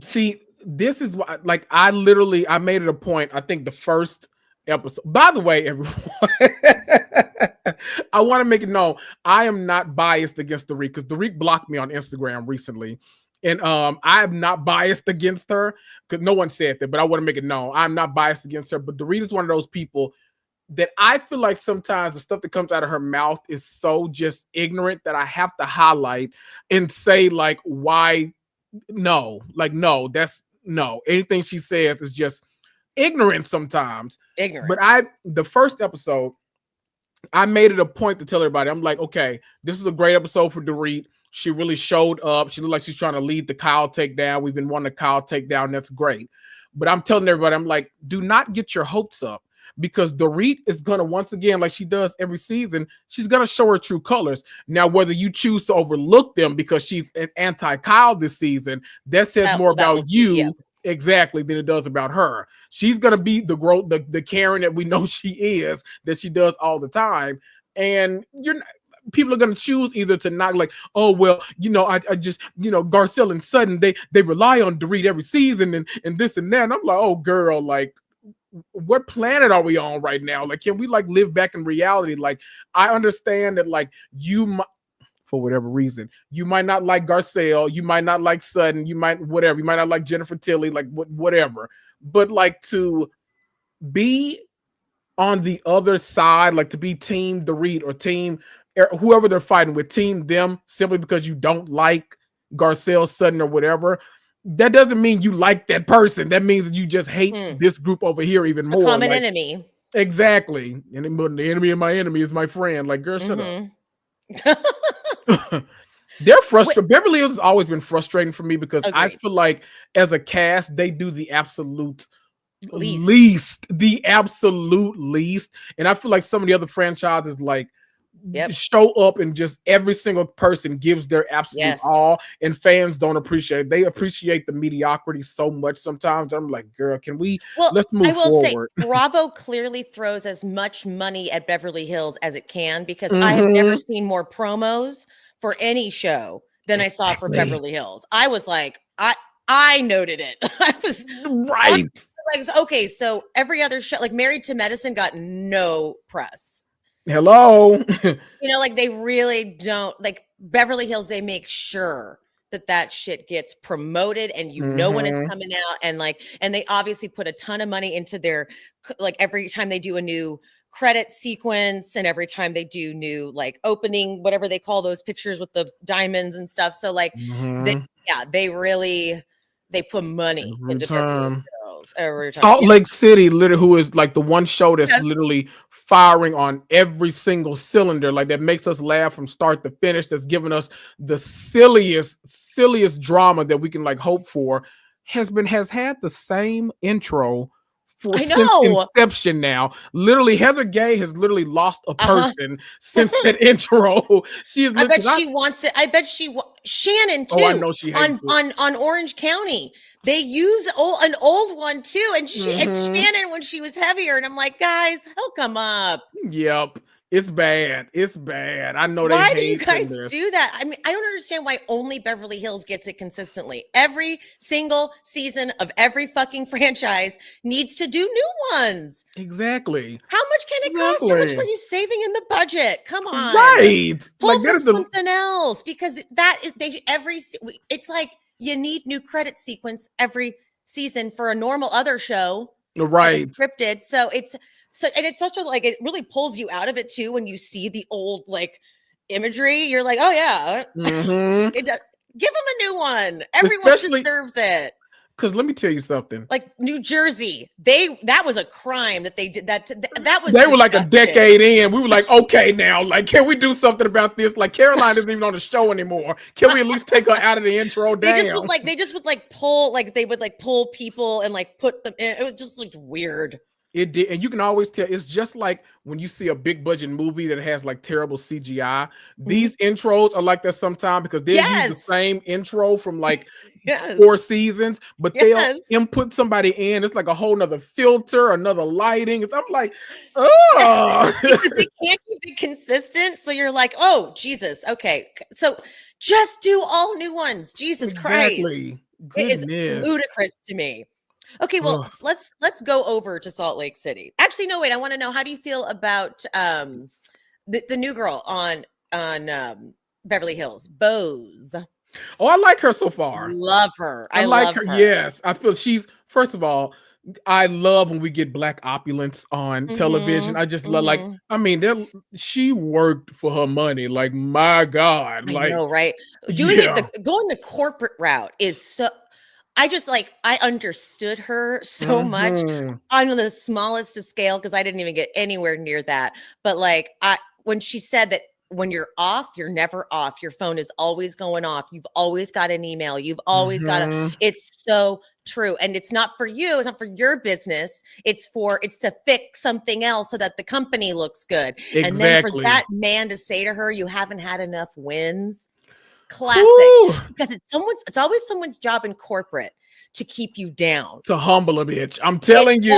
See, this is why, like, I made it a point. I think the first episode, by the way, everyone, I want to make it known I am not biased against Dorit because Dorit blocked me on Instagram recently, and I am not biased against her because no one said that, but I want to make it known I'm not biased against her. But Dorit is one of those people that I feel like sometimes the stuff that comes out of her mouth is so just ignorant that I have to highlight and say like, why? No, like, no, that's no. Anything she says is just ignorant sometimes. But the first episode, I made it a point to tell everybody, I'm like, okay, this is a great episode for Dorit. She really showed up. She looked like she's trying to lead the Kyle takedown. We've been wanting the Kyle takedown. That's great. But I'm telling everybody, I'm like, do not get your hopes up because Dorit is going to, once again, like she does every season, she's going to show her true colors. Now, whether you choose to overlook them because she's an anti-Kyle this season, that says more about you. Yeah. Exactly, than it does about her. She's gonna be the Karen that we know she is, that she does all the time, and people are gonna choose either to not like, oh well, you know, I just, you know, Garcelle and Sutton, they rely on Dorit every season and this and that. And I'm like, oh girl, like, what planet are we on right now? Like, can we like live back in reality? Like, I understand that like for whatever reason, you might not like Garcelle, you might not like Sutton, you might not like Jennifer Tilly, like whatever. But like to be on the other side, like to be team Dorit or team whoever they're fighting with, team them simply because you don't like Garcelle, Sutton, or whatever, that doesn't mean you like that person. That means you just hate this group over here even more. A common enemy. Exactly. And the enemy of my enemy is my friend. Like, girl, shut up. They're frustrated. Beverly Hills has always been frustrating for me because I feel like as a cast, they do the absolute least. The absolute least. And I feel like some of the other franchises like show up and just every single person gives their absolute all, and fans don't appreciate it. They appreciate the mediocrity so much sometimes. I'm like, girl, can we let's move forward. Say, Bravo clearly throws as much money at Beverly Hills as it can because I have never seen more promos for any show than I saw for Beverly Hills. I was like, I noted it. I was like, okay, so every other show, like Married to Medicine, got no press. Hello. You know, like they really don't, like Beverly Hills, they make sure that shit gets promoted and you know when it's coming out, and like, and they obviously put a ton of money into their, like every time they do a new credit sequence and every time they do new like opening, whatever they call those pictures with the diamonds and stuff. So like they put money into Beverly Hills every time. Salt Lake City, literally, who is like the one show that's literally firing on every single cylinder, like that makes us laugh from start to finish, that's giving us the silliest drama that we can like hope for, has had the same intro since inception now. Literally, Heather Gay has literally lost a person since that intro. She is. I bet she wants it. I bet Shannon too. Oh, I know she hates on Orange County. They use an old one too, and Shannon when she was heavier, and I'm like, guys, hell, come up. Yep. It's bad. It's bad. I know Why they do you hate guys this. do that? I mean, I don't understand why only Beverly Hills gets it consistently. Every single season of every fucking franchise needs to do new ones. Exactly. How much can it cost? How much were you saving in the budget? Come on. Right. Pull from something else, because that is it's like you need new credit sequence every season for a normal other show. Right. Scripted. So it's such a, like, it really pulls you out of it too when you see the old like imagery. You're like, oh yeah, it does. Give them a new one. Everyone deserves it. Because let me tell you something. Like New Jersey, that was a crime that they did that. That was they were like a decade in. We were like, okay, now, like, can we do something about this? Like, Caroline isn't even on the show anymore. Can we at least take her out of the intro? They just would pull people and like put them in. It just looked weird. It did, and you can always tell. It's just like when you see a big budget movie that has like terrible CGI. These intros are like that sometimes because they use the same intro from like 4 seasons, but they'll input somebody in. It's like a whole nother filter, another lighting. I'm like, oh, because they can't keep it consistent. So you're like, oh Jesus, okay, so just do all new ones. Jesus Christ, it is ludicrous to me. Okay, well, let's go over to Salt Lake City. Actually, no, wait. I want to know, how do you feel about the new girl on Beverly Hills, Bose? Oh, I like her so far. Love her. I like her. Yes, I feel she's, first of all, I love when we get black opulence on television. I just love, like, I mean, she worked for her money. Like, my God, I know, right? Doing going the corporate route is so. I understood her so much on the smallest of scale, because I didn't even get anywhere near that. But like, when she said that when you're off, you're never off. Your phone is always going off. You've always got an email. You've always got it's so true. And it's not for you. It's not for your business. It's to fix something else so that the company looks good. Exactly. And then for that man to say to her, you haven't had enough wins. Classic. Because it's always someone's job in corporate to keep you down, to humble a bitch. I'm telling you.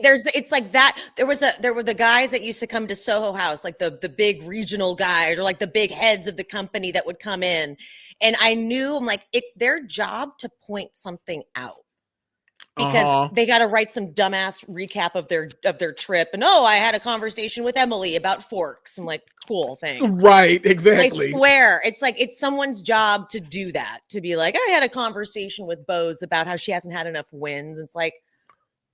It's like that. There were the guys that used to come to Soho House, like the big regional guys, or like the big heads of the company that would come in, and I'm like, it's their job to point something out, because they got to write some dumbass recap of their trip. And I had a conversation with Emily about forks. I'm like, cool, thanks. Right, exactly. I swear, it's like it's someone's job to do that, to be like, I had a conversation with Bose about how she hasn't had enough wins. It's like,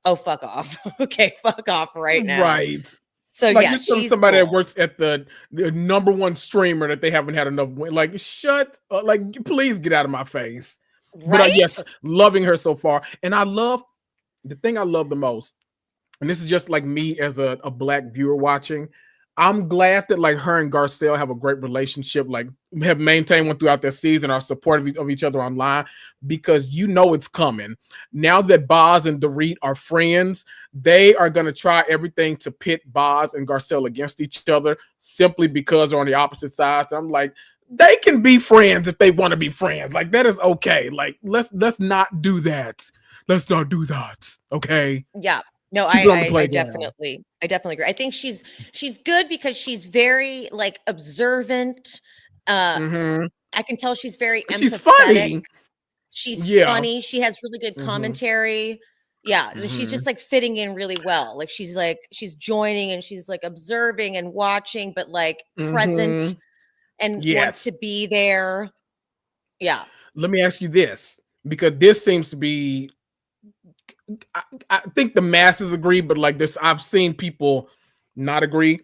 oh, fuck off. Okay, fuck off right now. Right. So like, yeah, she's somebody that works at the #1 streamer that they haven't had enough wins. Like, shut up. Like, please get out of my face. Right? But yes, loving her so far. And the thing I love the most, and this is just like me as a black viewer watching, I'm glad that like her and Garcelle have a great relationship, like have maintained one throughout their season, are supportive of each other online, because it's coming. Now that Boz and Dorit are friends, they are going to try everything to pit Boz and Garcelle against each other, simply because they're on the opposite sides. I'm like, they can be friends if they want to be friends. Like, that is okay. Like, let's not do that. Let's not do that. Okay. Yeah. No, I definitely agree. I think she's good because she's very like observant. I can tell she's very empathetic. She's funny. She's funny. She has really good commentary. Yeah, she's just like fitting in really well. Like she's joining and she's like observing and watching, but like present and wants to be there. Yeah. Let me ask you this, because this seems to be, I think the masses agree, but like this, I've seen people not agree.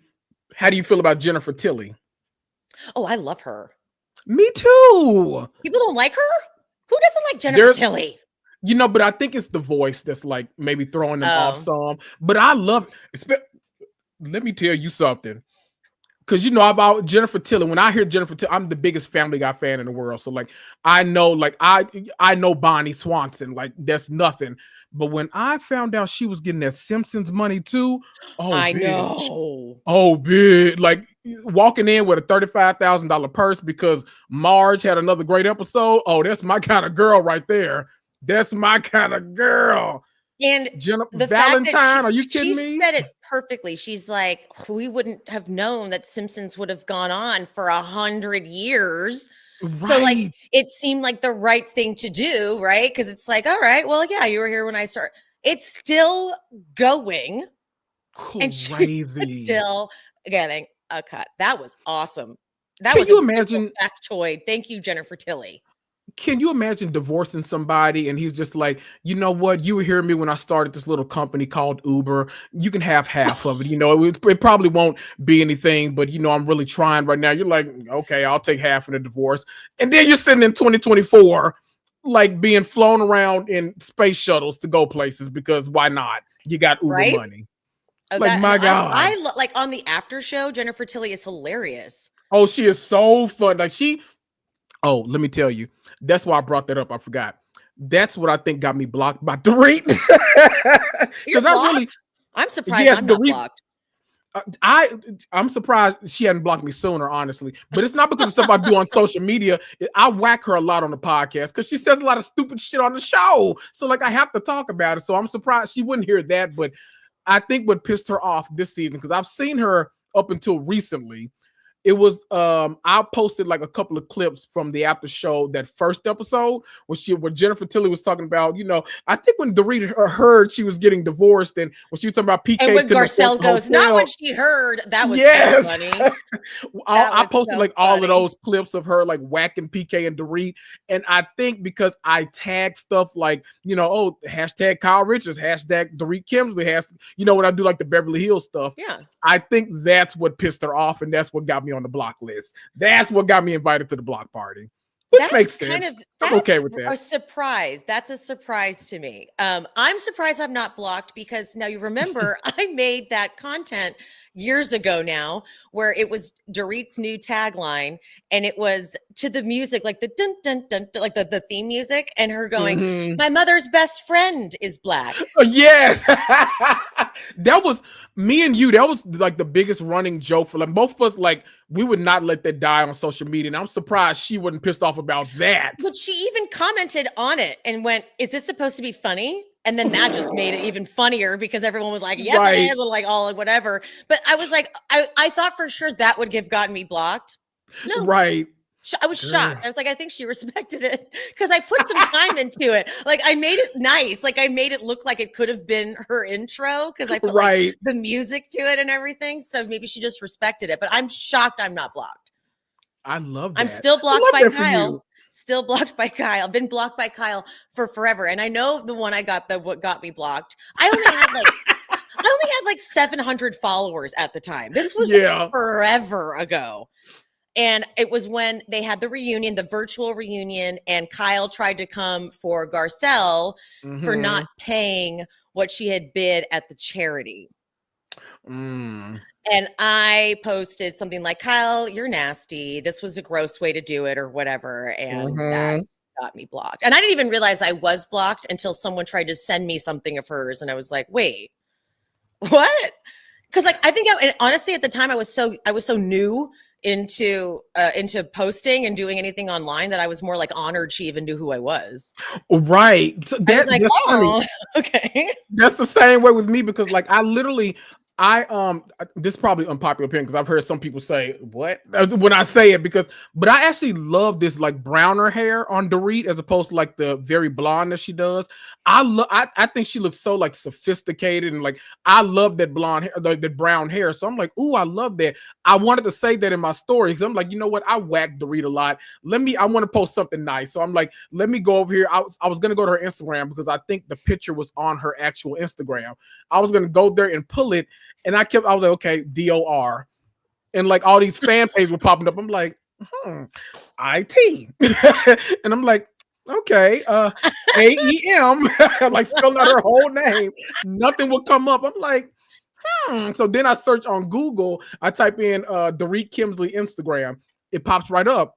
How do you feel about Jennifer Tilly? Oh, I love her. Me too. People don't like her? Who doesn't like Jennifer Tilly? But I think it's the voice that's like maybe throwing them off some. But I love it. Let me tell you something. Because about Jennifer Tilly. When I hear Jennifer Tilly, I'm the biggest Family Guy fan in the world. So like I know Bonnie Swanson. Like, that's nothing. But when I found out she was getting that Simpsons money too, I know. Oh, bitch. Like, walking in with a $35,000 purse because Marge had another great episode. Oh, that's my kind of girl right there. That's my kind of girl. And the Valentine, fact that are you kidding she me? said it perfectly. She's like, we wouldn't have known that Simpsons would have gone on for 100 years. Right. So like it seemed like the right thing to do, right? Because it's like, all right, well, yeah, you were here when I started. It's still going. Crazy. And she's still getting a cut. That was awesome. That Can was you imagine factoid. Thank you, Jennifer Tilly. Can you imagine divorcing somebody and he's just like, you know what? You were hearing me when I started this little company called Uber. You can have half of it. You know, it probably won't be anything, but you know, I'm really trying right now. You're like, okay, I'll take half of the divorce. And then you're sitting in 2024, like being flown around in space shuttles to go places because why not? You got Uber money. Oh, like, my God. I like on the after show, Jennifer Tilly is hilarious. Oh, she is so fun. Like oh, let me tell you. That's why I brought that up. I forgot. That's what I think got me blocked by Dorit. I'm surprised I'm not blocked. I'm surprised she hadn't blocked me sooner, honestly. But it's not because of stuff I do on social media. I whack her a lot on the podcast because she says a lot of stupid shit on the show. So like I have to talk about it. So I'm surprised she wouldn't hear that. But I think what pissed her off this season, because I've seen her up until recently, it was I posted like a couple of clips from the after show, that first episode where Jennifer Tilly was talking about, you know, I think when Dorit heard she was getting divorced and when she was talking about PK, and when Garcelle goes, not when she heard, that was so funny. I posted like all of those clips of her like whacking PK and Dorit, and I think because I tag stuff like, you know, oh, hashtag Kyle Richards, hashtag Dorit Kimsley, you know, when I do like the Beverly Hills stuff. Yeah, I think that's what pissed her off, and that's what got me on the block list. That's what got me invited to the block party. Which makes sense. I'm okay with that. A surprise. That's a surprise to me. I'm surprised I'm not blocked because now you remember I made that content years ago now where it was Dorit's new tagline and it was to the music, like the dun dun dun, dun like the theme music, and her going, my mother's best friend is black. Oh, yes. That was me and you. That was like the biggest running joke for like both of us. Like we would not let that die on social media. And I'm surprised she wasn't pissed off about that. But she even commented on it and went, is this supposed to be funny? And then that just made it even funnier because everyone was like, yes, it is, and like all like whatever. But I was like, I thought for sure that would have gotten me blocked. No. Right. I was shocked. I was like, I think she respected it because I put some time into it. Like I made it nice. Like I made it look like it could have been her intro because I put like the music to it and everything. So maybe she just respected it. But I'm shocked I'm not blocked. I love that. I'm still blocked by Kyle. Still blocked by Kyle. Been blocked by Kyle for forever. And I know the one I got that what got me blocked. I only had like 700 followers at the time. This was forever ago. And it was when they had the reunion, the virtual reunion, and Kyle tried to come for Garcelle for not paying what she had bid at the charity. And I posted something like, Kyle, you're nasty. This was a gross way to do it or whatever. And that got me blocked. And I didn't even realize I was blocked until someone tried to send me something of hers. And I was like, wait, what? Because like, I think honestly, at the time I was so new into posting and doing anything online that I was more like honored she even knew who I was. Right. That's like, oh, okay. That's the same way with me because like I literally this is probably unpopular opinion because I've heard some people say what when I say it but I actually love this like browner hair on Dorit as opposed to like the very blonde that she does. I think she looks so like sophisticated and like I love that blonde hair, like that brown hair. So I'm like, ooh, I love that. I wanted to say that in my story because I'm like, you know what? I whack Dorit a lot. I want to post something nice. So I'm like, let me go over here. I was gonna go to her Instagram because I think the picture was on her actual Instagram. I was gonna go there and pull it. And I was like, okay, DOR. And like all these fan pages were popping up. I'm like, IT. And I'm like, okay, AEM, like spelling out her whole name. Nothing would come up. I'm like, So then I search on Google. I type in Dorit Kimsley Instagram. It pops right up.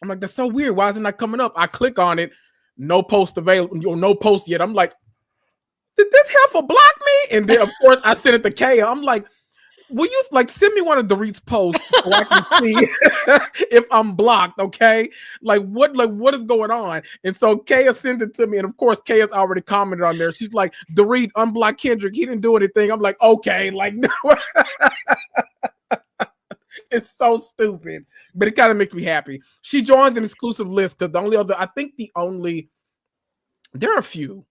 I'm like, that's so weird. Why isn't that coming up? I click on it. No post available. No post yet. I'm like, did this heifer block me? And then, of course, I sent it to Kaya. I'm like, will you like send me one of Dorit's posts so I can see if I'm blocked? Okay, like what is going on? And so Kaya sends it to me, and of course Kaya's already commented on there. She's like, Dorit, unblock Kendrick. He didn't do anything. I'm like, okay, like no. It's so stupid, but it kind of makes me happy. She joins an exclusive list because there are a few,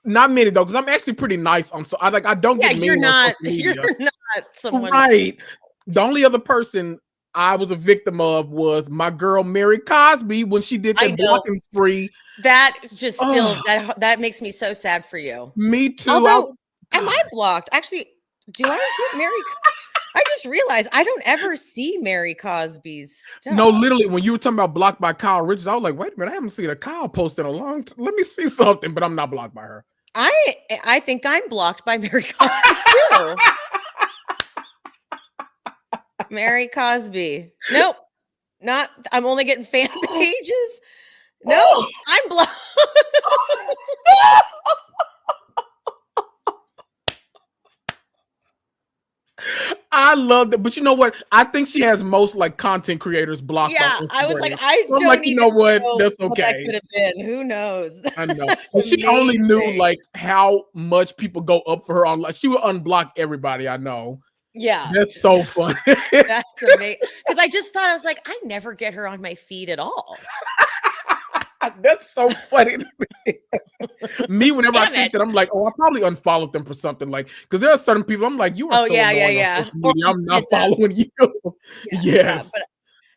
not many though, because I'm actually pretty nice on. So I don't get mean on social media. You're not someone, right? The only other person I was a victim of was my girl Mary Cosby when she did that blocking spree. That just still that makes me so sad for you. Me too. Although, am I blocked? Actually, do I get Mary? I just realized I don't ever see Mary Cosby's stuff. No, literally, when you were talking about blocked by Kyle Richards, I was like, wait a minute, I haven't seen a Kyle post in a long time. Let me see something, but I'm not blocked by her. I think I'm blocked by Mary Cosby too. Mary Cosby. Nope. Not, I'm only getting fan pages. No, I'm blocked. I love that, but you know what? I think she has most like content creators blocked. Yeah, I was like, I don't like, you know what? That's okay. What that could have been. Who knows? I know. And she only knew like how much people go up for her on. Like, she would unblock everybody. I know. Yeah, that's so funny. That's amazing. Because I just thought, I was like, I never get her on my feed at all. That's so funny to me. Me, whenever I think that, I'm like, oh, I probably unfollowed them for something, like, because there are certain people I'm like, you are so annoying on social media, I'm not following you. Yes.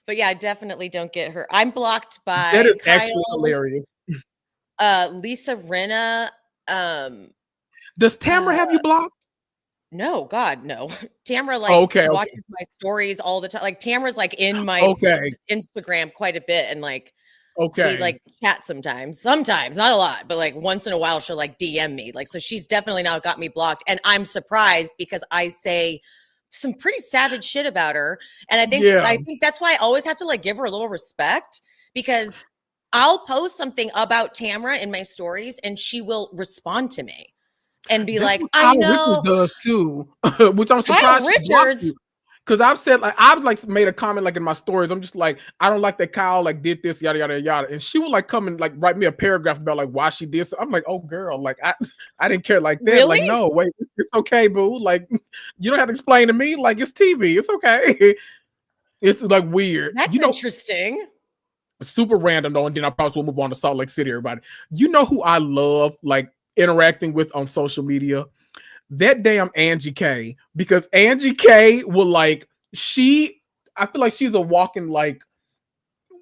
But yeah, I definitely don't get her. I'm blocked by that is Kyle, actually hilarious. Lisa Rinna. Does Tamara have you blocked? No, God, no. Tamara watches my stories all the time. Like Tamara's like in my Instagram quite a bit, and like we like chat sometimes, not a lot, but like once in a while she'll like DM me. Like, so she's definitely now got me blocked, and I'm surprised because I say some pretty savage shit about her, and I think that's why I always have to like give her a little respect, because I'll post something about Tamara in my stories and she will respond to me and be like, I know. Richards does too, which I'm surprised. Richards, because I've said, like, I've like made a comment like in my stories. I'm just like, I don't like that Kyle like did this, yada yada yada, and she would like come and like write me a paragraph about like why she did so. I'm like, oh girl, like I didn't care like that. Really? Like, no, wait, it's okay, boo. Like, you don't have to explain to me. Like, it's TV. It's okay. It's like weird. That's interesting. Super random though, and then I probably will move on to Salt Lake City. Everybody, you know who I love like interacting with on social media? That damn Angie K, because Angie K will like, I feel like she's a walking like,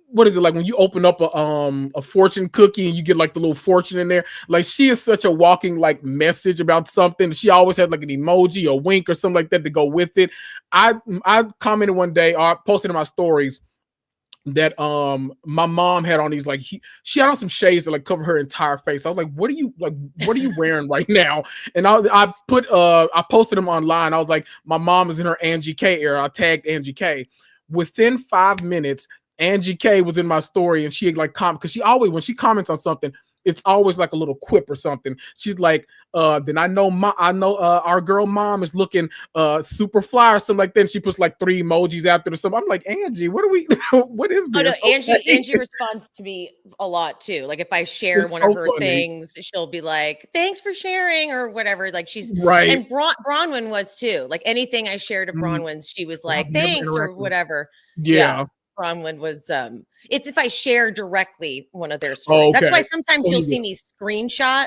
what is it, like when you open up a fortune cookie and you get like the little fortune in there? Like, she is such a walking like message about something. She always has like an emoji, a wink or something like that to go with it. I commented one day, or I posted in my stories that my mom had on these, like, she had on some shades that like cover her entire face. I was like, what are you wearing right now? And I posted them online. I was like, my mom is in her Angie K era. I tagged Angie K. Within 5 minutes, Angie K was in my story, and she like comment, because she always, when she comments on something, it's always like a little quip or something. She's like, then I know our girl mom is looking super fly or something like that. And she puts like 3 emojis after or something. I'm like, Angie, what is this? Oh no, Angie responds to me a lot too. Like if I share one of her things, she'll be like, thanks for sharing or whatever. Like she's right. And Bronwyn was too. Like anything I shared of Bronwyn's, she was like, thanks or whatever. Yeah. Bronwyn was it's if I share directly one of their stories. That's why sometimes you'll see me screenshot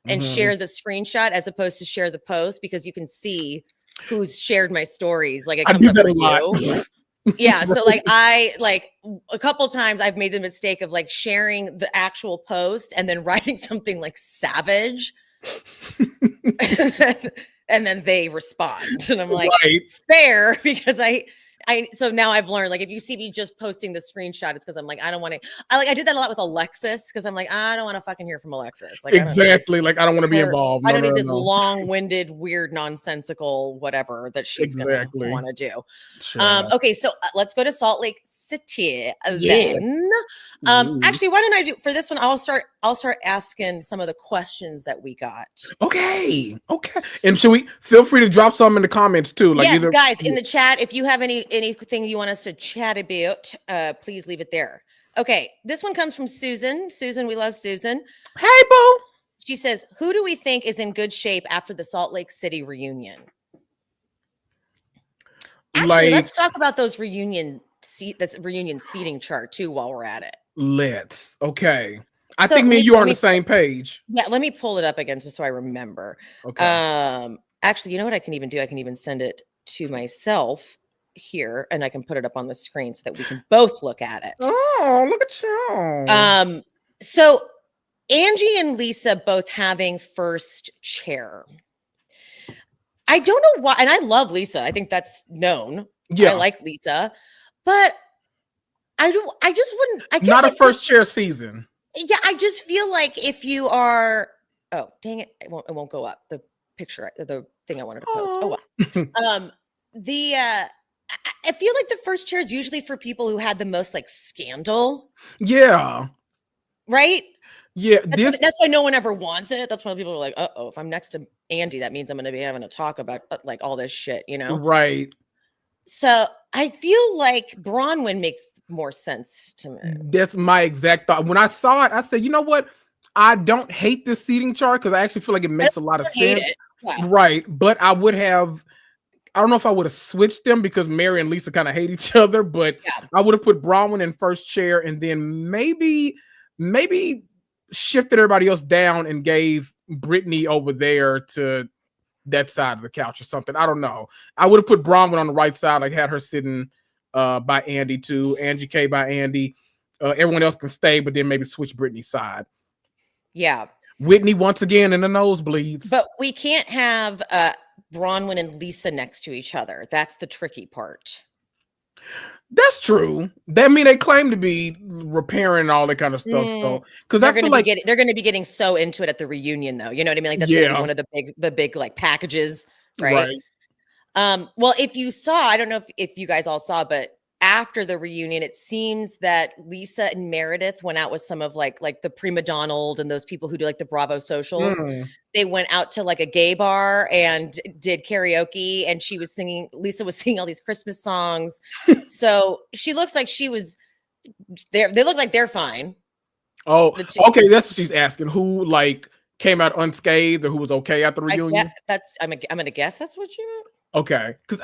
and share the screenshot as opposed to share the post, because you can see who's shared my stories. Like it comes up for you. Yeah. So like I like a couple times I've made the mistake of like sharing the actual post and then writing something like savage. And then they respond. And I'm like, fair, because So now I've learned, like, if you see me just posting the screenshot, it's because I'm like, I don't want to. I did that a lot with Alexis because I'm like, I don't want to fucking hear from Alexis. Like, exactly. Like, I don't want to be involved. I don't need this long-winded, weird, nonsensical whatever that she's gonna want to do. Sure. Okay, so let's go to Salt Lake City then. Actually, why don't I do for this one? I'll start asking some of the questions that we got. Okay. And should we feel free to drop some in the comments too? Like, yes, guys, in the chat, if you have anything you want us to chat about, please leave it there. Okay, this one comes from Susan. Susan, we love Susan. Hey, boo. She says, "Who do we think is in good shape after the Salt Lake City reunion?" Actually, let's talk about those reunion seating chart too while we're at it. Let's. Okay. I think me and you are on the same page. Yeah, let me pull it up again just so I remember. Okay. Actually, you know what I can even do? I can even send it to myself here and I can put it up on the screen so that we can both look at it. Oh, look at you. So Angie and Lisa both having first chair. I don't know why, and I love Lisa. I think that's known. Yeah, I like Lisa, but I just wouldn't. I guess not a first chair season. Yeah, I just feel like if you are, oh dang it, it won't go up. The picture, the thing I wanted to post. Oh well. I feel like the first chair is usually for people who had the most like scandal. Yeah. Right. Yeah, that's why no one ever wants it. That's why people are like, if I'm next to Andy, that means I'm going to be having to talk about like all this shit, you know? Right. So I feel like Bronwyn makes more sense to me. That's my exact thought. When I saw it, I said, you know what? I don't hate this seating chart because I actually feel like it makes a lot of sense. Yeah. Right. But I don't know if I would have switched them because Mary and Lisa kind of hate each other, but I would have put Bronwyn in first chair and then maybe shifted everybody else down and gave Brittany over there to that side of the couch or something. I don't know. I would have put Bronwyn on the right side, like had her sitting by Andy too. Angie K by Andy. Everyone else can stay, but then maybe switch Brittany's side. Yeah. Whitney once again in the nosebleeds. But we can't have Bronwyn and Lisa next to each other. That's the tricky part. That's true. That mean they claim to be repairing all that kind of stuff, though. Because I feel like they're going to be getting so into it at the reunion, though. You know what I mean? Like that's going to be one of the big like packages, right? Well, if you saw, I don't know if you guys all saw, but after the reunion, it seems that Lisa and Meredith went out with some of like the Prima Donald and those people who do like the Bravo socials. They went out to like a gay bar and did karaoke, and Lisa was singing all these Christmas songs. So she looks like she was there. They look like they're fine. Oh, okay. That's what she's asking. Who like came out unscathed or who was okay at the reunion? I'm gonna guess that's what you meant. Okay. Because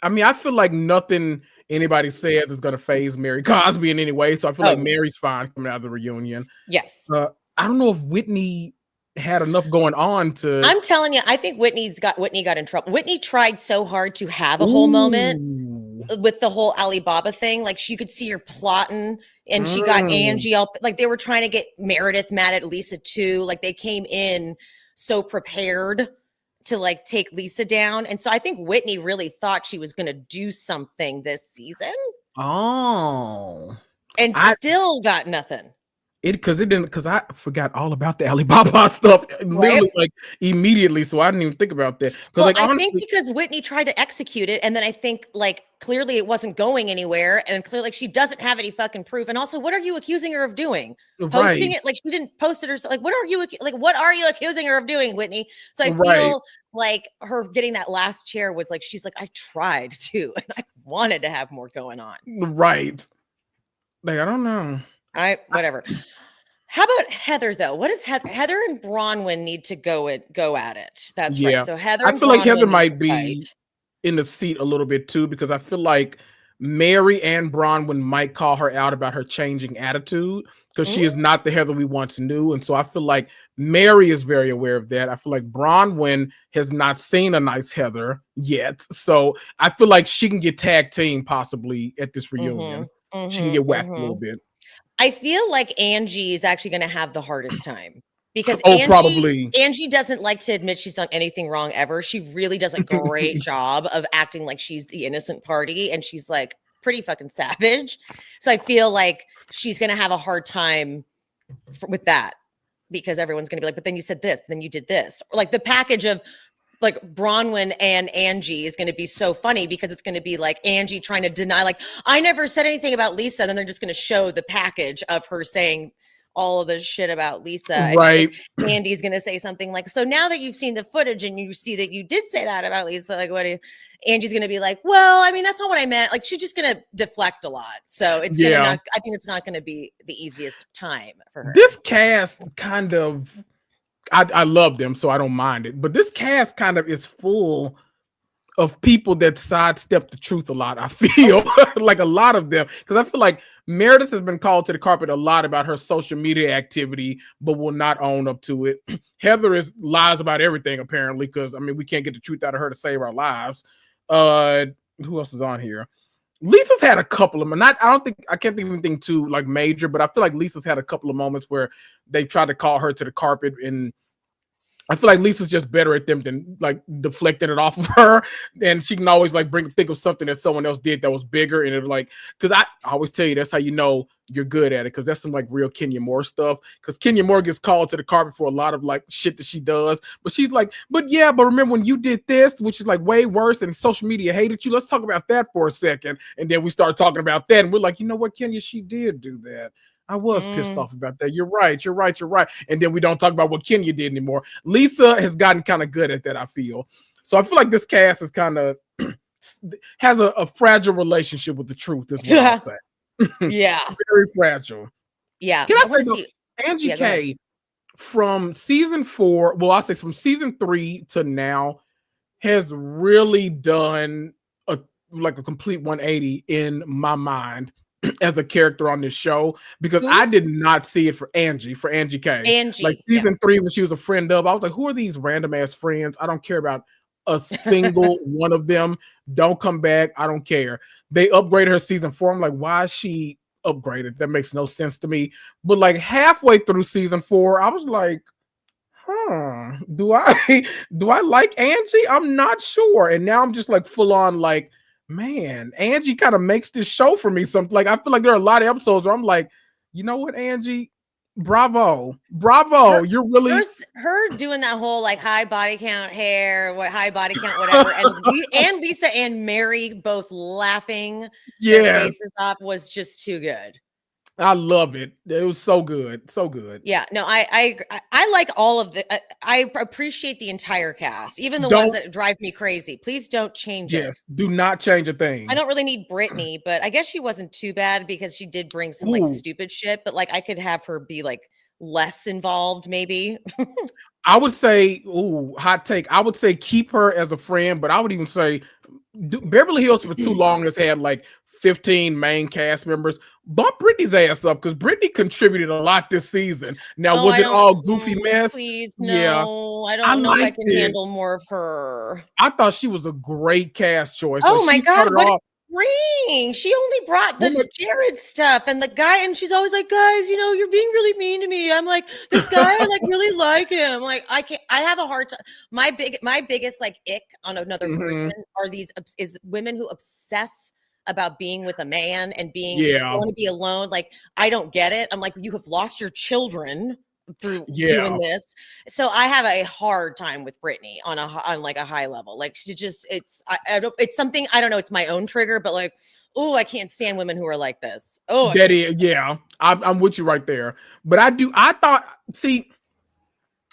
I mean, I feel like nothing anybody says is going to phase Mary Cosby in any way. So I feel like Mary's fine coming out of the reunion. Yes. I don't know if Whitney had enough going on to. I'm telling you, I think Whitney got in trouble. Whitney tried so hard to have a whole moment with the whole Alibaba thing. Like you could see her plotting and she got Angie up. Like they were trying to get Meredith mad at Lisa too. Like they came in so prepared to like take Lisa down. And so I think Whitney really thought she was going to do something this season. Oh. And still got nothing. Because I forgot all about the Alibaba stuff literally like immediately. So I didn't even think about that. Well, like, I think because Whitney tried to execute it. And then I think like clearly it wasn't going anywhere. And clearly like she doesn't have any fucking proof. And also, what are you accusing her of doing? Posting it? Like she didn't post it herself. Like, what are you accusing her of doing, Whitney? So I feel like her getting that last chair was like, she's like, I tried to, and I wanted to have more going on. Right. Like, I don't know. Whatever. How about Heather though? What does Heather and Bronwyn need to go at it? That's right. So Heather, I feel like Heather might be in the seat a little bit too, because I feel like Mary and Bronwyn might call her out about her changing attitude because she is not the Heather we once knew. And so I feel like Mary is very aware of that. I feel like Bronwyn has not seen a nice Heather yet. So I feel like she can get tag team possibly at this reunion. She can get whacked a little bit. I feel like Angie is actually going to have the hardest time Because probably. Angie doesn't like to admit she's done anything wrong ever. She really does a great job of acting like she's the innocent party, and she's like pretty fucking savage. So I feel like she's gonna have a hard time with that, because everyone's gonna be like, but then you said this, but then you did this. Or like the package of like Bronwyn and Angie is going to be so funny, because it's going to be like Angie trying to deny, like, I never said anything about Lisa. And then they're just going to show the package of her saying all of this shit about Lisa. Right. And Andy's going to say something like, so now that you've seen the footage and you see that you did say that about Lisa, like, what do you, Angie's going to be like, well, I mean, that's not what I meant. Like, she's just going to deflect a lot. So it's going to not, I think it's not going to be the easiest time for her. This cast kind of, I love them, so I don't mind it. But this cast kind of is full of people that sidestep the truth a lot, I feel. Like a lot of them. Because I feel like Meredith has been called to the carpet a lot about her social media activity, but will not own up to it. Heather lies about everything, apparently, because, I mean, we can't get the truth out of her to save our lives. Who else is on here? Lisa's had a couple of them. I can't think of anything too like major, but I feel like Lisa's had a couple of moments where they tried to call her to the carpet, and I feel like Lisa's just better at them than like deflecting it off of her. And she can always like think of something that someone else did that was bigger. And it's like, because I always tell you, that's how you know you're good at it. Because that's some like real Kenya Moore stuff. Because Kenya Moore gets called to the carpet for a lot of like shit that she does. But she's like, but remember when you did this, which is like way worse, and social media hated you. Let's talk about that for a second. And then we start talking about that. And we're like, you know what, Kenya, she did do that. I was pissed off about that. You're right. And then we don't talk about what Kenya did anymore. Lisa has gotten kind of good at that, I feel. So I feel like this cast is kind of has a fragile relationship with the truth, is what I'll say. Yeah. Very fragile. Yeah. Can I say, Angie K, from season 4, well, I'll say from season 3 to now, has really done a complete 180 in my mind as a character on this show, because I did not see it for Angie K. Like season 3, when she was a friend of, I was like, who are these random ass friends? I don't care about a single one of them. Don't come back. I don't care. They upgraded her season 4. I'm like, why is she upgraded? That makes no sense to me. But like halfway through season 4, I was like, do I like Angie? I'm not sure. And now I'm just like full on like, man, Angie kind of makes this show for me. Something like, I feel like there are a lot of episodes where I'm like, you know what, Angie, bravo, you're really her doing that whole like high body count hair, whatever, and Lisa and Mary both laughing their faces off was just too good. I love it. It was so good. Yeah, no, I like all of the. I appreciate the entire cast, even the ones that drive me crazy. Please don't change it. Yes, do not change a thing. I don't really need Brittany, but I guess she wasn't too bad because she did bring some like stupid shit. But like, I could have her be like less involved, maybe. I would say, hot take. I would say keep her as a friend, but I would even say Beverly Hills for too long has had like 15 main cast members. Bump Brittany's ass up, because Brittany contributed a lot this season. Now, was it all goofy mess? Please, no. Yeah. I don't know if I can handle more of her. I thought she was a great cast choice. Oh my God. Ring. She only brought the Jared stuff and the guy, and she's always like, guys, you know, you're being really mean to me. I'm like, this guy, I like really like him. Like, I have a hard time. My biggest like ick on another person are is women who obsess about being with a man and want to be alone. Like, I don't get it. I'm like, you have lost your children through doing this. So I have a hard time with Brittany on like a high level. Like, she just, it's something, I don't know, it's my own trigger, but like, I can't stand women who are like this. I'm with you right there. But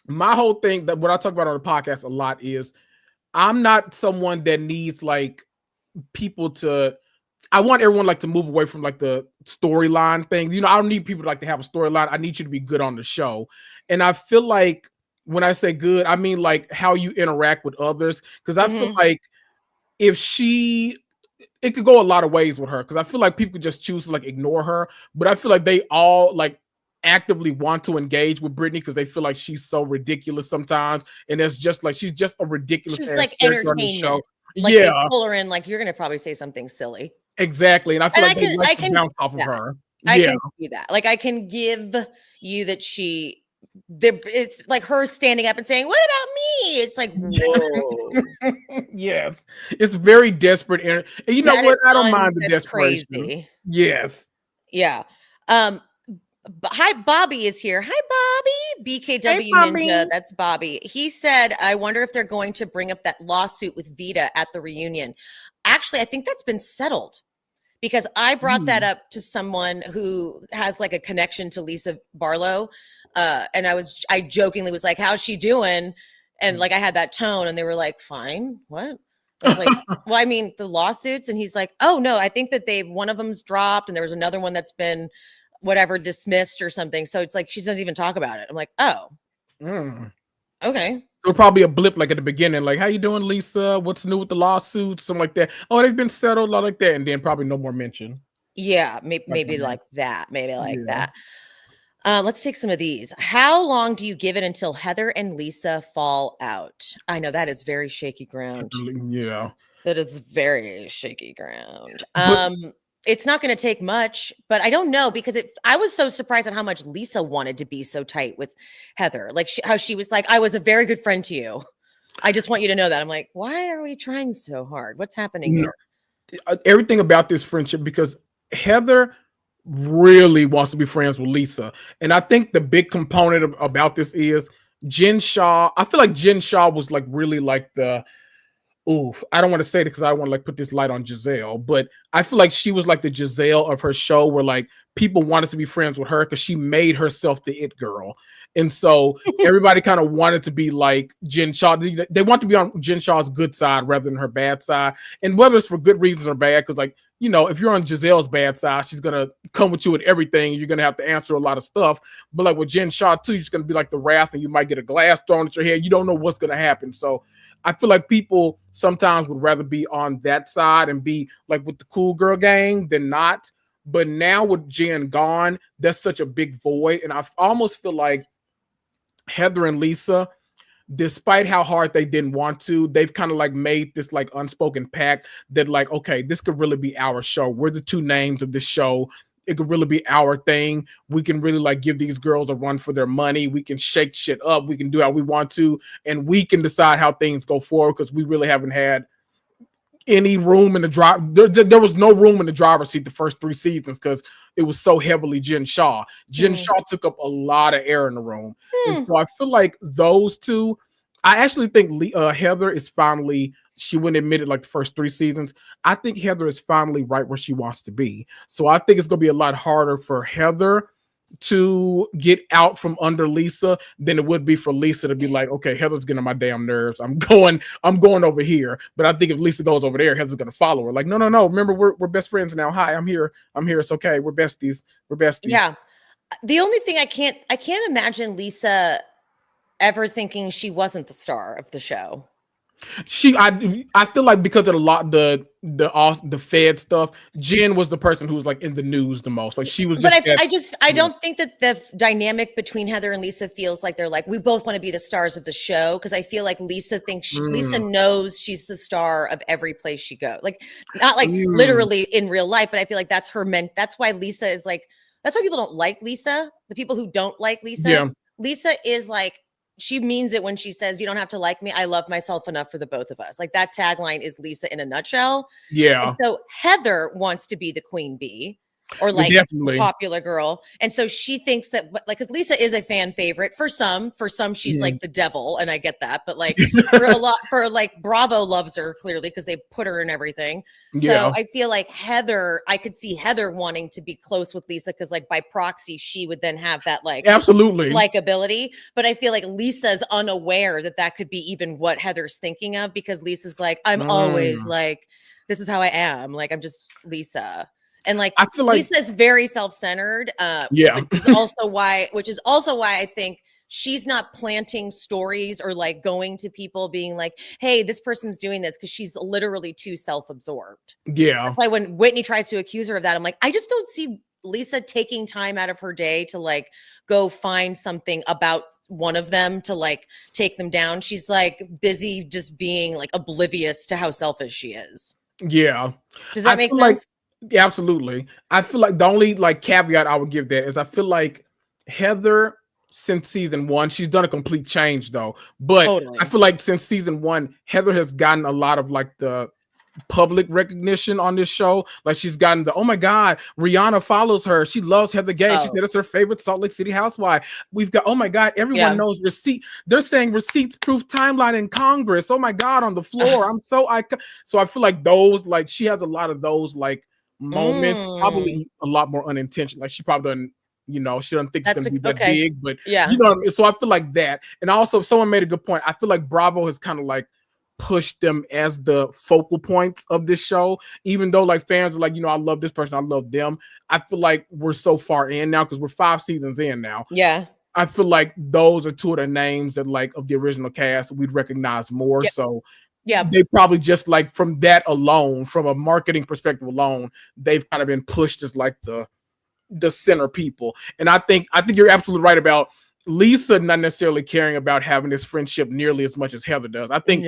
my whole thing, that what I talk about on the podcast a lot is, I'm not someone that needs like people to, I want everyone like to move away from like the storyline thing. You know, I don't need people to like to have a storyline. I need you to be good on the show. And I feel like when I say good, I mean like how you interact with others. Because I feel like it could go a lot of ways with her. Because I feel like people just choose to like ignore her. But I feel like they all like actively want to engage with Brittany because they feel like she's so ridiculous sometimes. And it's just like, she's just a ridiculous. She's like entertainment. Like they pull her in, like, you're going to probably say something silly. Exactly. And I feel I can bounce off of her. I can do that. Like, I can give you that she it's like her standing up and saying, "What about me?" It's like, whoa. Yes, it's very desperate, and you know That what? is I don't mind the that's desperation. crazy. Yes. Yeah. Hi, Bobby is here. Hi, Bobby. BKW Hey, Ninja. That's Bobby. He said, I wonder if they're going to bring up that lawsuit with Vita at the reunion. Actually, I think that's been settled because I brought that up to someone who has like a connection to Lisa Barlow. And I jokingly was like, how's she doing? And like, I had that tone and they were like, fine. What? I was like, well, I mean, the lawsuits. And he's like, oh no, I think that one of them's dropped and there was another one that's been whatever dismissed or something. So it's like, she doesn't even talk about it. I'm like, oh, okay. So probably a blip like at the beginning, like, how you doing, Lisa? What's new with the lawsuits? Something like that. Oh, they've been settled, like that. And then probably no more mention. Yeah, maybe like that. Maybe like that. Let's take some of these. How long do you give it until Heather and Lisa fall out? I know that is very shaky ground. Yeah. That is very shaky ground. It's not going to take much, but I don't know because I was so surprised at how much Lisa wanted to be so tight with Heather. Like how she was like, I was a very good friend to you. I just want you to know that. I'm like, why are we trying so hard? What's happening here? Everything about this friendship, because Heather really wants to be friends with Lisa. And I think the big component about this is Jen Shah. I feel like Jen Shah was like really like I don't want to say it because I don't want to like put this light on Giselle, but I feel like she was like the Giselle of her show where like people wanted to be friends with her because she made herself the it girl. And so everybody kind of wanted to be like Jen Shah. They want to be on Jen Shah's good side rather than her bad side. And whether it's for good reasons or bad, because like, you know, if you're on Giselle's bad side, she's going to come with you with everything. And you're going to have to answer a lot of stuff. But like with Jen Shah too, she's going to be like the wrath and you might get a glass thrown at your head. You don't know what's going to happen. So I feel like people sometimes would rather be on that side and be like with the cool girl gang than not. But now with Jen gone, that's such a big void. And I almost feel like Heather and Lisa, despite how hard they didn't want to, they've kind of like made this like unspoken pact that like, okay, this could really be our show. We're the two names of this show. It could really be our thing. We can really like give these girls a run for their money. We can shake shit up. We can do how we want to. And we can decide how things go forward because we really haven't had any room in the drive. There was no room in the driver's seat the first 3 seasons because it was so heavily Jen Shah. Jen Shah took up a lot of air in the room. And so I feel like those two, I actually think Heather is finally, she wouldn't admit it like the first 3 seasons. I think Heather is finally right where she wants to be. So I think it's going to be a lot harder for Heather to get out from under Lisa than it would be for Lisa to be like, okay, Heather's getting on my damn nerves. I'm going over here. But I think if Lisa goes over there, Heather's going to follow her. Like, no. Remember, we're best friends now. Hi, I'm here. It's okay. We're besties. Yeah. The only thing I can't imagine Lisa ever thinking she wasn't the star of the show. I feel like because of the Fed stuff, Jen was the person who was like in the news the most. Like she was. But I don't think that the dynamic between Heather and Lisa feels like they're like, we both want to be the stars of the show. Because I feel like Lisa thinks Lisa knows she's the star of every place she goes. Like not like literally in real life, but I feel like that's her that's why Lisa is like, that's why people don't like Lisa. The people who don't like Lisa, Lisa is like, she means it when she says, you don't have to like me. I love myself enough for the both of us. Like that tagline is Lisa in a nutshell. Yeah. And so Heather wants to be the queen bee or like a popular girl. And so she thinks that like, cause Lisa is a fan favorite for some she's like the devil. And I get that, but like for like Bravo loves her clearly because they put her in everything. So I feel like I could see Heather wanting to be close with Lisa because like by proxy, she would then have that like absolutely likability. But I feel like Lisa's unaware that could be even what Heather's thinking of because Lisa's like, I'm always like, this is how I am. Like, I'm just Lisa. And like, I feel like Lisa's very self-centered. Which is also why I think she's not planting stories or like going to people being like, hey, this person's doing this because she's literally too self-absorbed. Yeah. That's why when Whitney tries to accuse her of that, I'm like, I just don't see Lisa taking time out of her day to like go find something about one of them to like take them down. She's like busy just being like oblivious to how selfish she is. Yeah. Does that make sense? Yeah, absolutely. I feel like the only like caveat I would give that is I feel like Heather, since season 1. She's done a complete change though. But Totally. I feel like since season 1, Heather has gotten a lot of like the public recognition on this show. Like she's gotten the, oh my God, Rihanna follows her. She loves Heather Gay. She said it's her favorite Salt Lake City housewife. We've got, oh my God, everyone knows receipt. They're saying receipts proof timeline in Congress. Oh my God, on the floor. I'm so so I feel like those, like she has a lot of those like moments, probably a lot more unintentional. Like she probably doesn't, you know, she doesn't think it's gonna be that big, but you know what I mean? So I feel like that. And also someone made a good point. I feel like Bravo has kind of like push them as the focal points of this show, even though like fans are like, you know, I love this person, I love them. I feel like we're so far in now because we're 5 seasons in now. I feel like those are 2 of the names that like of the original cast we'd recognize more. So they probably just like from that alone, from a marketing perspective alone, they've kind of been pushed as like the center people. And I think you're absolutely right about Lisa not necessarily caring about having this friendship nearly as much as Heather does. I think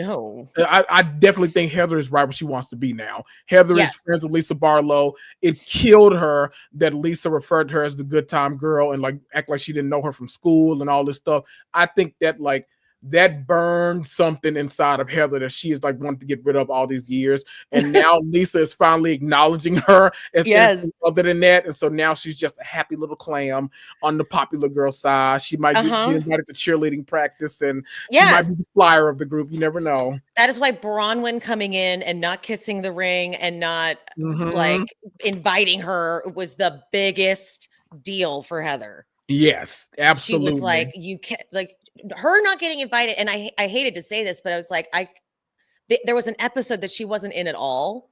I definitely think Heather is right where she wants to be now. Heather is friends with Lisa Barlow. It killed her that Lisa referred to her as the good time girl and like act like she didn't know her from school and all this stuff. I think that like that burned something inside of Heather that she is like wanted to get rid of all these years. And now Lisa is finally acknowledging her as other than that. And so now she's just a happy little clam on the popular girl side. She might be invited to cheerleading practice and she might be the flyer of the group. You never know. That is why Bronwyn coming in and not kissing the ring and not like inviting her was the biggest deal for Heather. Yes, absolutely. She was like, you can't, like, her not getting invited, and I hated to say this, but I was like, there was an episode that she wasn't in at all,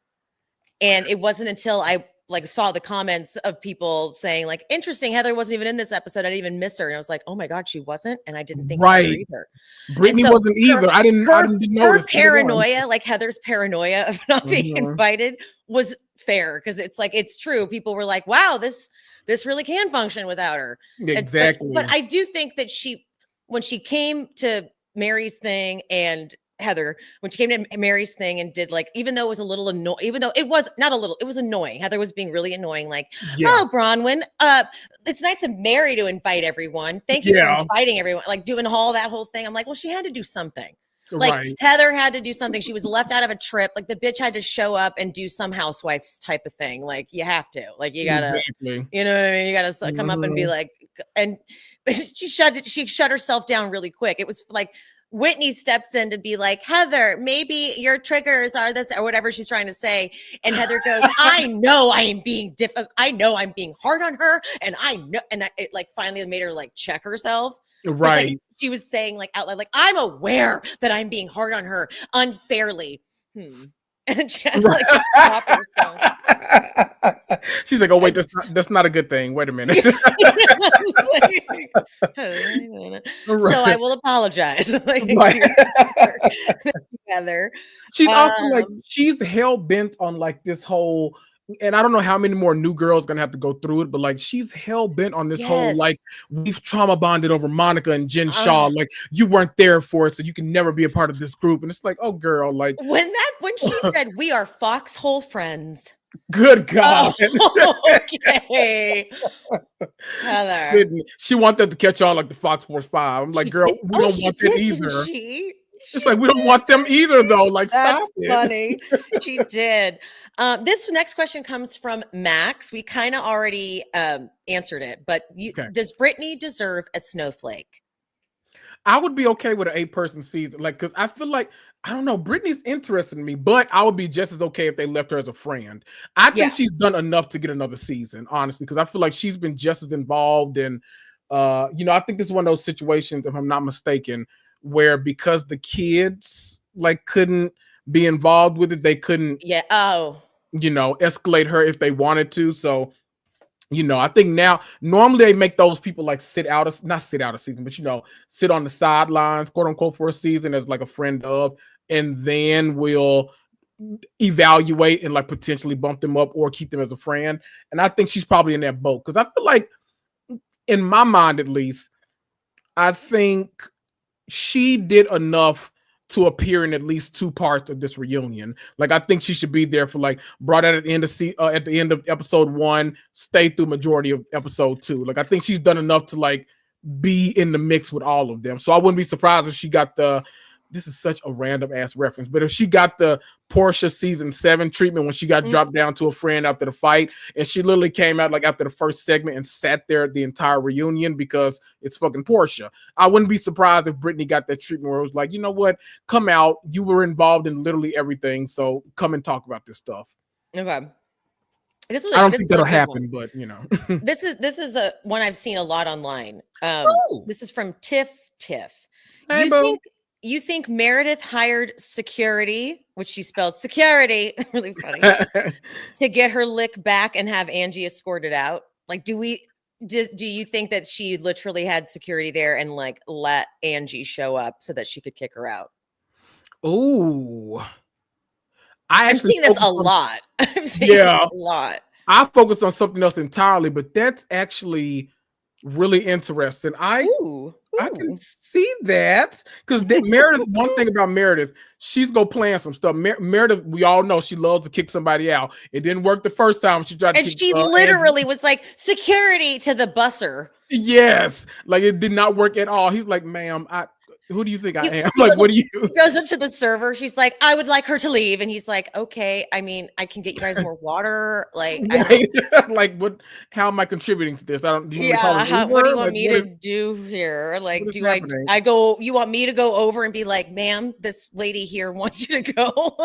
and it wasn't until I like saw the comments of people saying like, interesting, Heather wasn't even in this episode, I didn't even miss her, and I was like, oh my God, she wasn't, and I didn't think either. Brittany wasn't either. I didn't know her paranoia, like Heather's paranoia of not being invited, was fair because it's like it's true. People were like, wow, this really can function without her. Exactly. But I do think that when she came to Mary's thing and Heather, when she came to Mary's thing and did like, even though it was a little annoying, even though it was not a little, it was annoying. Heather was being really annoying. Like, oh, Bronwyn, it's nice of Mary to invite everyone. Thank you for inviting everyone. Like doing that whole thing. I'm like, well, she had to do something. Like Heather had to do something. She was left out of a trip. Like the bitch had to show up and do some housewives type of thing. Like you have to, like you gotta, you know what I mean? You gotta come up and be like, and she shut herself down really quick. It was like Whitney steps in to be like, Heather, maybe your triggers are this or whatever she's trying to say. And Heather goes, I know I am being I know I'm being hard on her. And I know, and that it like finally made her like check herself. Right. Like, she was saying like out loud, like, I'm aware that I'm being hard on her unfairly. And she had, like, stop herself. She's like, oh wait, that's not a good thing. Wait a minute. So I will apologize. Like, together. She's also like, she's hell bent on like this whole, and I don't know how many more new girls gonna have to go through it, but like she's hell bent on this whole like we've trauma bonded over Monica and Jen Shaw. Like you weren't there for it, so you can never be a part of this group. And it's like, oh girl, like when she said we are foxhole friends. Good God. Oh, okay. Heather. She wanted to catch on like the Fox Force 5. I'm like, girl, we don't want them either. It's like we don't want them either, though. Like, that's funny. She did. This next question comes from Max. We kind of already answered it, but does Brittany deserve a snowflake? I would be okay with an 8-person season, like, because I feel like I don't know. Brittany's interested in me, but I would be just as okay if they left her as a friend. I think she's done enough to get another season, honestly, because I feel like she's been just as involved in. You know, I think this is one of those situations, if I'm not mistaken, where because the kids like couldn't be involved with it, they couldn't you know, escalate her if they wanted to. So, you know, I think now normally they make those people like not sit out a season, but you know, sit on the sidelines, quote unquote, for a season as like a friend of, and then we'll evaluate and like potentially bump them up or keep them as a friend. And I think she's probably in that boat because I feel like, in my mind at least, I think she did enough to appear in at least 2 parts of this reunion. Like I think she should be there for like brought out at the end of episode 1, stay through majority of episode 2. Like I think she's done enough to like be in the mix with all of them. So I wouldn't be surprised if she got this is such a random ass reference, but if she got the Porsha season 7 treatment when she got dropped down to a friend after the fight, and she literally came out like after the first segment and sat there at the entire reunion because it's fucking Porsha. I wouldn't be surprised if Brittany got that treatment where it was like, you know what, come out. You were involved in literally everything, so come and talk about this stuff. Okay. I don't think that'll happen, but you know. This is a one I've seen a lot online. This is from Tiff. Hey, You think Meredith hired security, which she spelled security, really funny, to get her lick back and have Angie escorted out? Like, do you think that she literally had security there and like let Angie show up so that she could kick her out? Oh, I'm seeing this a lot. I'm seeing this a lot. I focus on something else entirely, but that's actually really interesting. I can see that because Meredith. One thing about Meredith, she's go plan some stuff. Meredith, we all know she loves to kick somebody out. It didn't work the first time she tried to. And she literally was like security to the busser. Yes, like it did not work at all. He's like, "Ma'am, who do you think I am?" Like, what do you? He goes up to the server. She's like, "I would like her to leave," and he's like, "Okay. I mean, I can get you guys more water. Like, right. Like, what? How am I contributing to this? I don't. Do you want to what do you want me to do here? Like, do I go? You want me to go over and be like, "Ma'am, this lady here wants you to go."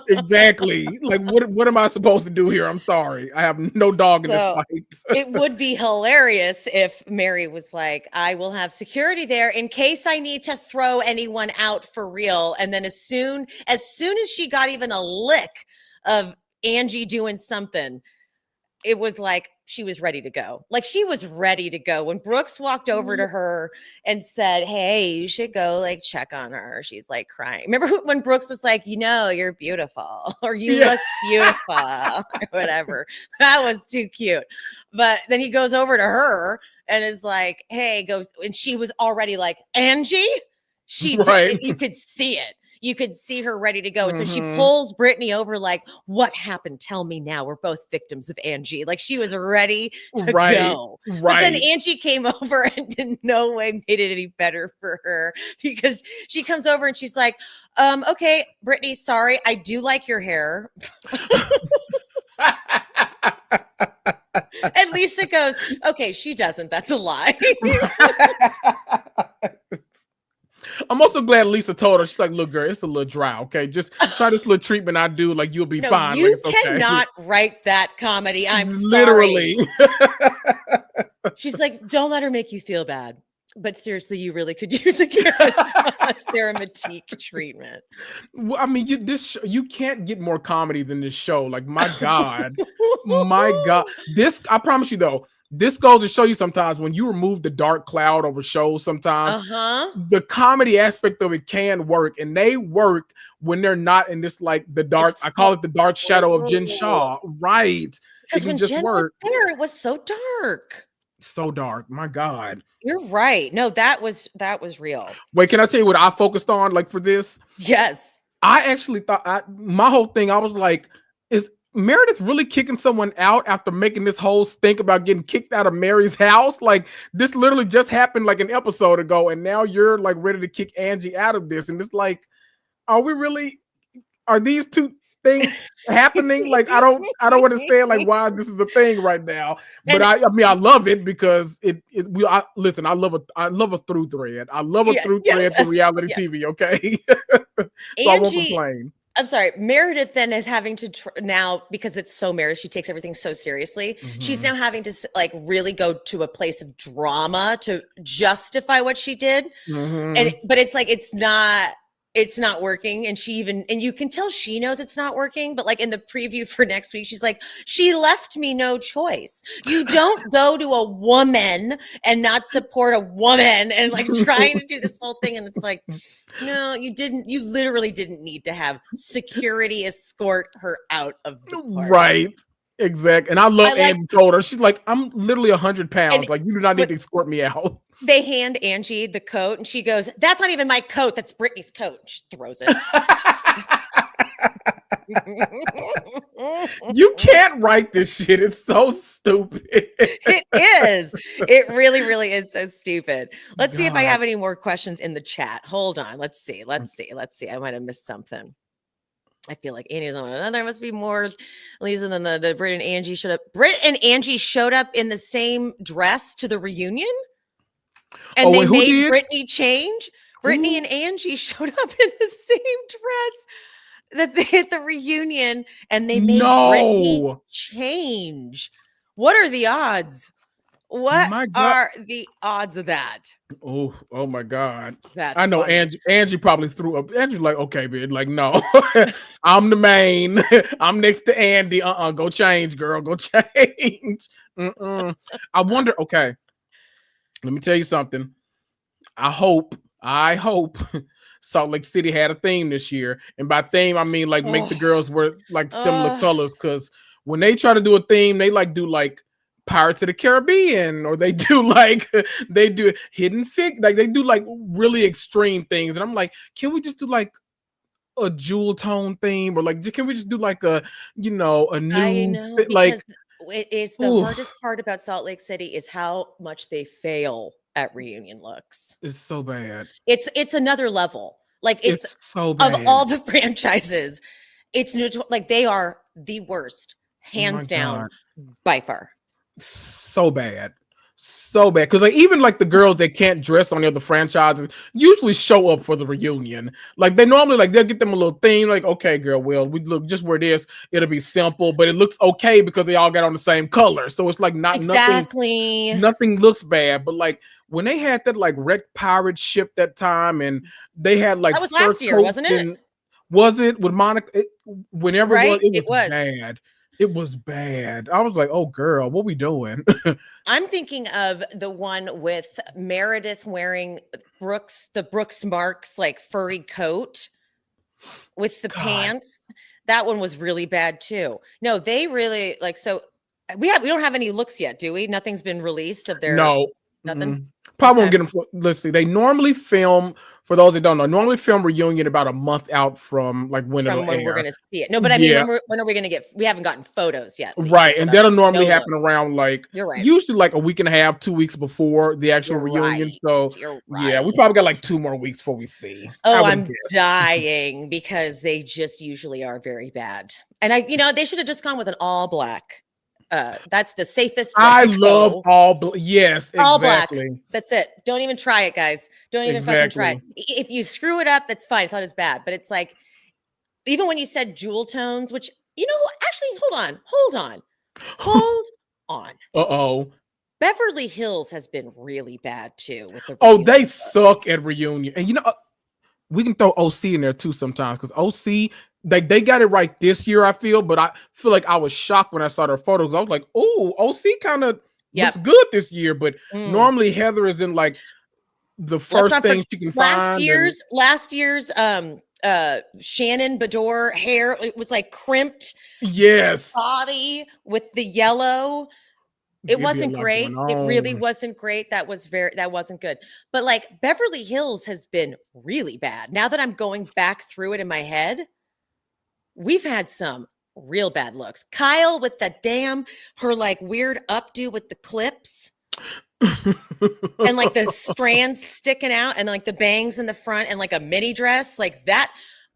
Exactly. Like, what am I supposed to do here? I'm sorry. I have no dog in this fight. It would be hilarious if Mary was like, "I will have security there in case I need to throw anyone out for real." And then as soon as she got even a lick of Angie doing something, it was like she was ready to go. Like she was ready to go. When Brooks walked over to her and said, "Hey, you should go like check on her," she's like crying. Remember when Brooks was like, "You know, you're beautiful," or "You look beautiful," or whatever. That was too cute. But then he goes over to her and is like, "Hey," goes, and she was already like, "Angie?" You could see it. You could see her ready to go. And so she pulls Brittany over like, "What happened? Tell me now. We're both victims of Angie." Like she was ready to go. But then Angie came over and in no way made it any better for her because she comes over and she's like, "Okay, Brittany, sorry. I do like your hair." And Lisa goes, "Okay, she doesn't. That's a lie." I'm also glad Lisa told her. She's like, "Look, girl, it's a little dry. Okay, just try this little treatment I do. Like you'll be fine." You cannot write that comedy. I'm literally. Sorry. She's like, "Don't let her make you feel bad. But seriously, you really could use a Therametique treatment." Well, I mean, you can't get more comedy than this show. Like, my God, my God. I promise you though. This goes to show you sometimes when you remove the dark cloud over shows, sometimes the comedy aspect of it can work, and they work when they're not in this like the dark. I call it the dark shadow of Jen Shaw, right? Because when Jen was there, it was so dark. So dark, my God. You're right. No, that was real. Wait, can I tell you what I focused on like for this? Yes. I actually thought my whole thing, I was like, is Meredith really kicking someone out after making this whole stink about getting kicked out of Mary's house? Like this literally just happened like an episode ago, and now you're like ready to kick Angie out of this. And it's like, are these two things happening? Like I don't understand like why this is a thing right now. But I mean I love it because listen, I love a through thread. I love a through thread to reality TV, okay? So I won't complain. I'm sorry. Meredith then is having to now, because it's so Meredith, she takes everything so seriously. She's now having to like really go to a place of drama to justify what she did. But it's like, it's not working. And you can tell she knows it's not working, but like in the preview for next week, she's like, "She left me no choice." You don't go to a woman and not support a woman and like trying to do this whole thing. And it's like, no, you literally didn't need to have security escort her out of the party. Right. Exactly. And I love Angie told her, she's like, "I'm literally 100 pounds. Like, you do not need to escort me out." They hand Angie the coat and she goes, "That's not even my coat. That's Brittany's coat." She throws it. You can't write this shit. It's so stupid. It is. It really, really is so stupid. Let's see if I God. have any more questions in the chat. Hold on. Let's see. I might have missed something. I feel like Andy's on. There must be more Lisa than the Britt and Angie showed up. Britt and Angie showed up in the same dress to the reunion, and they made Brittany change. Brittany and Angie showed up in the same dress that they at the reunion, and they made Brittany change. What are the odds? What are the odds of that? Oh my God. That's I know funny. Angie probably threw up. Angie's like, okay, bitch. Like, no, I'm the main. I'm next to Andy. Go change, girl. Go change. I wonder, okay. Let me tell you something. I hope Salt Lake City had a theme this year. And by theme, I mean like make the girls wear like similar colors. Cause when they try to do a theme, they like do like Pirates of the Caribbean, or they do Hidden Fig, like they do like really extreme things. And I'm like, can we just do like a jewel tone theme, or like can we just do like a nude like it's the hardest part about Salt Lake City is how much they fail at reunion looks. It's so bad. It's another level. Like it's so bad. Of all the franchises, it's like they are the worst, hands down, by far. So bad, because like even like the girls that can't dress on the other franchises usually show up for the reunion. Like they normally like they'll get them a little thing like, okay, girl, well we look just wear this, it'll be simple, but it looks okay because they all got on the same color, so it's like not nothing looks bad. But like when they had that like wrecked pirate ship that time, and they had like that was last year, wasn't it? Was it with Monica? Whenever it was bad. It was bad. I was like, oh, girl, what we doing? I'm thinking of the one with Meredith wearing the Brooks Marks like furry coat with the pants. That one was really bad too. No, they really like, so we don't have any looks yet, do we? Nothing's been released of their nothing. Probably won't get them. Let's see. They normally film, for those that don't know, reunion about a month out from like when we're going to see it. No, but I mean, when are we going to get? We haven't gotten photos yet. Right, and that'll normally happen around like usually like a week and a half, 2 weeks before the actual reunion. So yeah, we probably got like 2 more weeks before we see. Oh, I'm dying because they just usually are very bad, and they should have just gone with an all black. That's the safest. I love all black. Yes, all black. That's it. Don't even try it, guys. Don't even fucking try it. If you screw it up, that's fine. It's not as bad. But it's like, even when you said jewel tones, which actually, hold on. Beverly Hills has been really bad too with the. They suck at reunion, and we can throw OC in there too sometimes, because OC. They got it right this year, I feel, but I feel like I was shocked when I saw their photos. I was like, oh, OC kind of looks good this year, but normally Heather is in like the first thing she can find. Last year's Shannon Bedore hair, it was like crimped. Yes. Body with the yellow. It wasn't great. It really wasn't great. That wasn't good. But like Beverly Hills has been really bad. Now that I'm going back through it in my head, we've had some real bad looks. Kyle with her like weird updo with the clips and like the strands sticking out and like the bangs in the front and like a mini dress like that.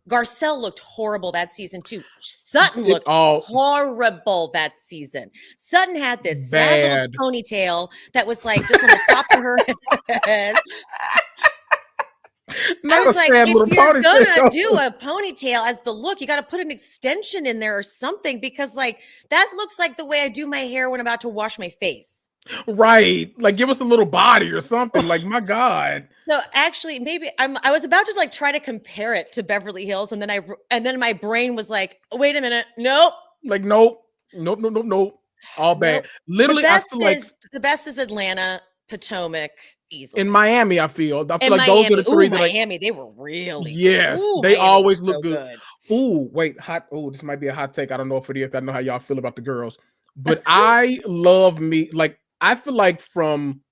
Garcelle looked horrible that season too. Sutton looked horrible that season. Sutton had this sad little ponytail that was like just on the top of her head. I was like, if you're gonna do a ponytail as the look, you got to put an extension in there or something, because like that looks like the way I do my hair when I'm about to wash my face. Right, like give us a little body or something. Like my God. So actually, maybe I was about to like try to compare it to Beverly Hills, and then my brain was like, wait a minute, nope. Like nope. All bad. Nope. Literally, the best is Atlanta, Potomac. Easily. In Miami, I feel like those are the three. Miami, they were really yes. They always look good. Ooh, wait, hot. Oh, this might be a hot take. I don't know if it is. I know how y'all feel about the girls, but I love me. Like I feel like from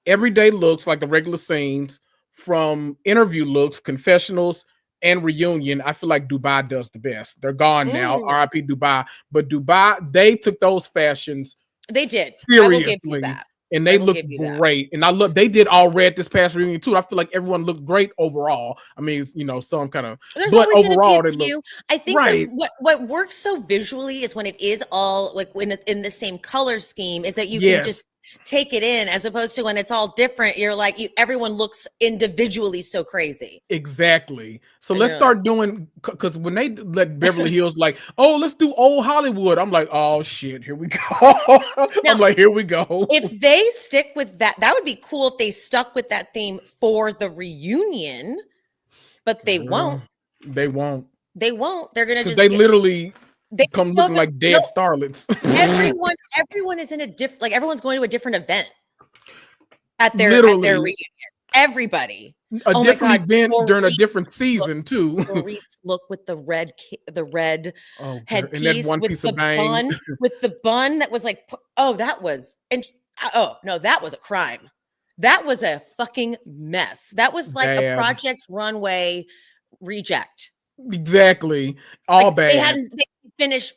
everyday looks, like the regular scenes, from interview looks, confessionals, and reunion, I feel like Dubai does the best. They're gone now. Mm. R.I.P. Dubai. But Dubai, they took those fashions They did. seriously. I will give you that. And they looked great. And they did all red this past reunion too. I feel like everyone looked great overall. I mean, some kind of, but overall they look. I think what works so visually is when it is all like in the same color scheme, is that you can just take it in, as opposed to when it's all different. You're like, everyone looks individually so crazy. Exactly. So let's start doing, because when they let Beverly Hills like, oh, let's do old Hollywood, I'm like, oh shit, here we go. Now, I'm like, here we go. If they stick with that would be cool if they stuck with that theme for the reunion, but they won't. They won't. They're gonna just literally come looking like dead starlets. everyone is in a different, like, everyone's going to a different event at their reunion. Everybody. A different event during a different season too. Look with the red headpiece, with the bun, with the bun that was like, that was a crime. That was a fucking mess. That was like a Project Runway reject. Exactly. All bad. They didn't finish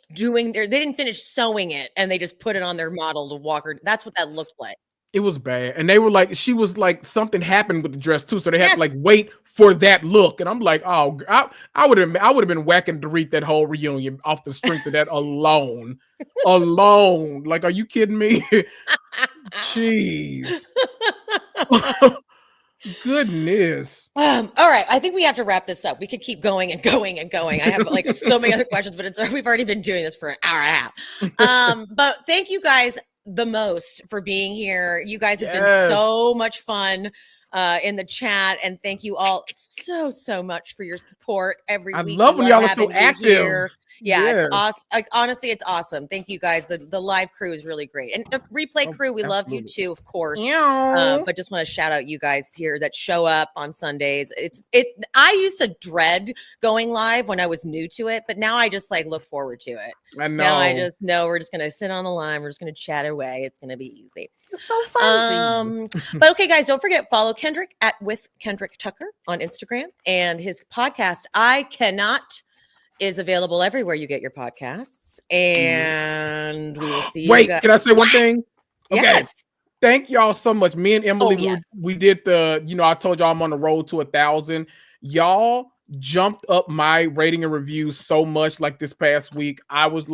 sewing it, and they just put it on their model to walk her. That's what that looked like. It was bad. And they were like, she was like, something happened with the dress too. So they had to like wait for that look. And I'm like, oh, I would have been whacking Dorit that whole reunion off the strength of that alone. Like, are you kidding me? Jeez. Goodness. All right. I think we have to wrap this up. We could keep going and going and going. I have like so many other questions, but we've already been doing this for an hour and a half. But thank you guys the most for being here. You guys have been so much fun in the chat, and thank you all so much for your support every week. I love when y'all are so active here. It's awesome. Like, honestly, it's awesome. Thank you guys. The live crew is really great, and the replay crew, we love you too, of course. But just want to shout out you guys here that show up on Sundays. I used to dread going live when I was new to it, but now I just like look forward to it. I know. Now I just know we're just gonna sit on the line. We're just gonna chat away. It's gonna be easy. It's so fun. But okay, guys, don't forget, follow Kendrick with Kendrick Tucker on Instagram, and his podcast, I Cannot, is available everywhere you get your podcasts. And we will see you. Wait, can I say one thing? Okay. Yes. Thank y'all so much. Me and Emily, we did I told y'all I'm on the road to 1,000. Y'all jumped up my rating and reviews so much like this past week. I was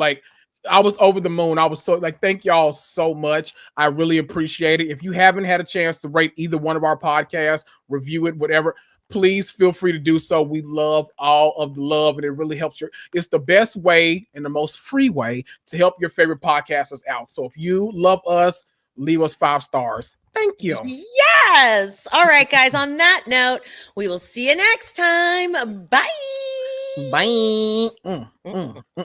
over the moon. I was so like, thank y'all so much. I really appreciate it. If you haven't had a chance to rate either one of our podcasts, review it, whatever, please feel free to do so. We love all of the love, and it really helps it's the best way and the most free way to help your favorite podcasters out. So if you love us, leave us 5 stars. Thank you. Yes. All right, guys. On that note, we will see you next time. Bye. Bye.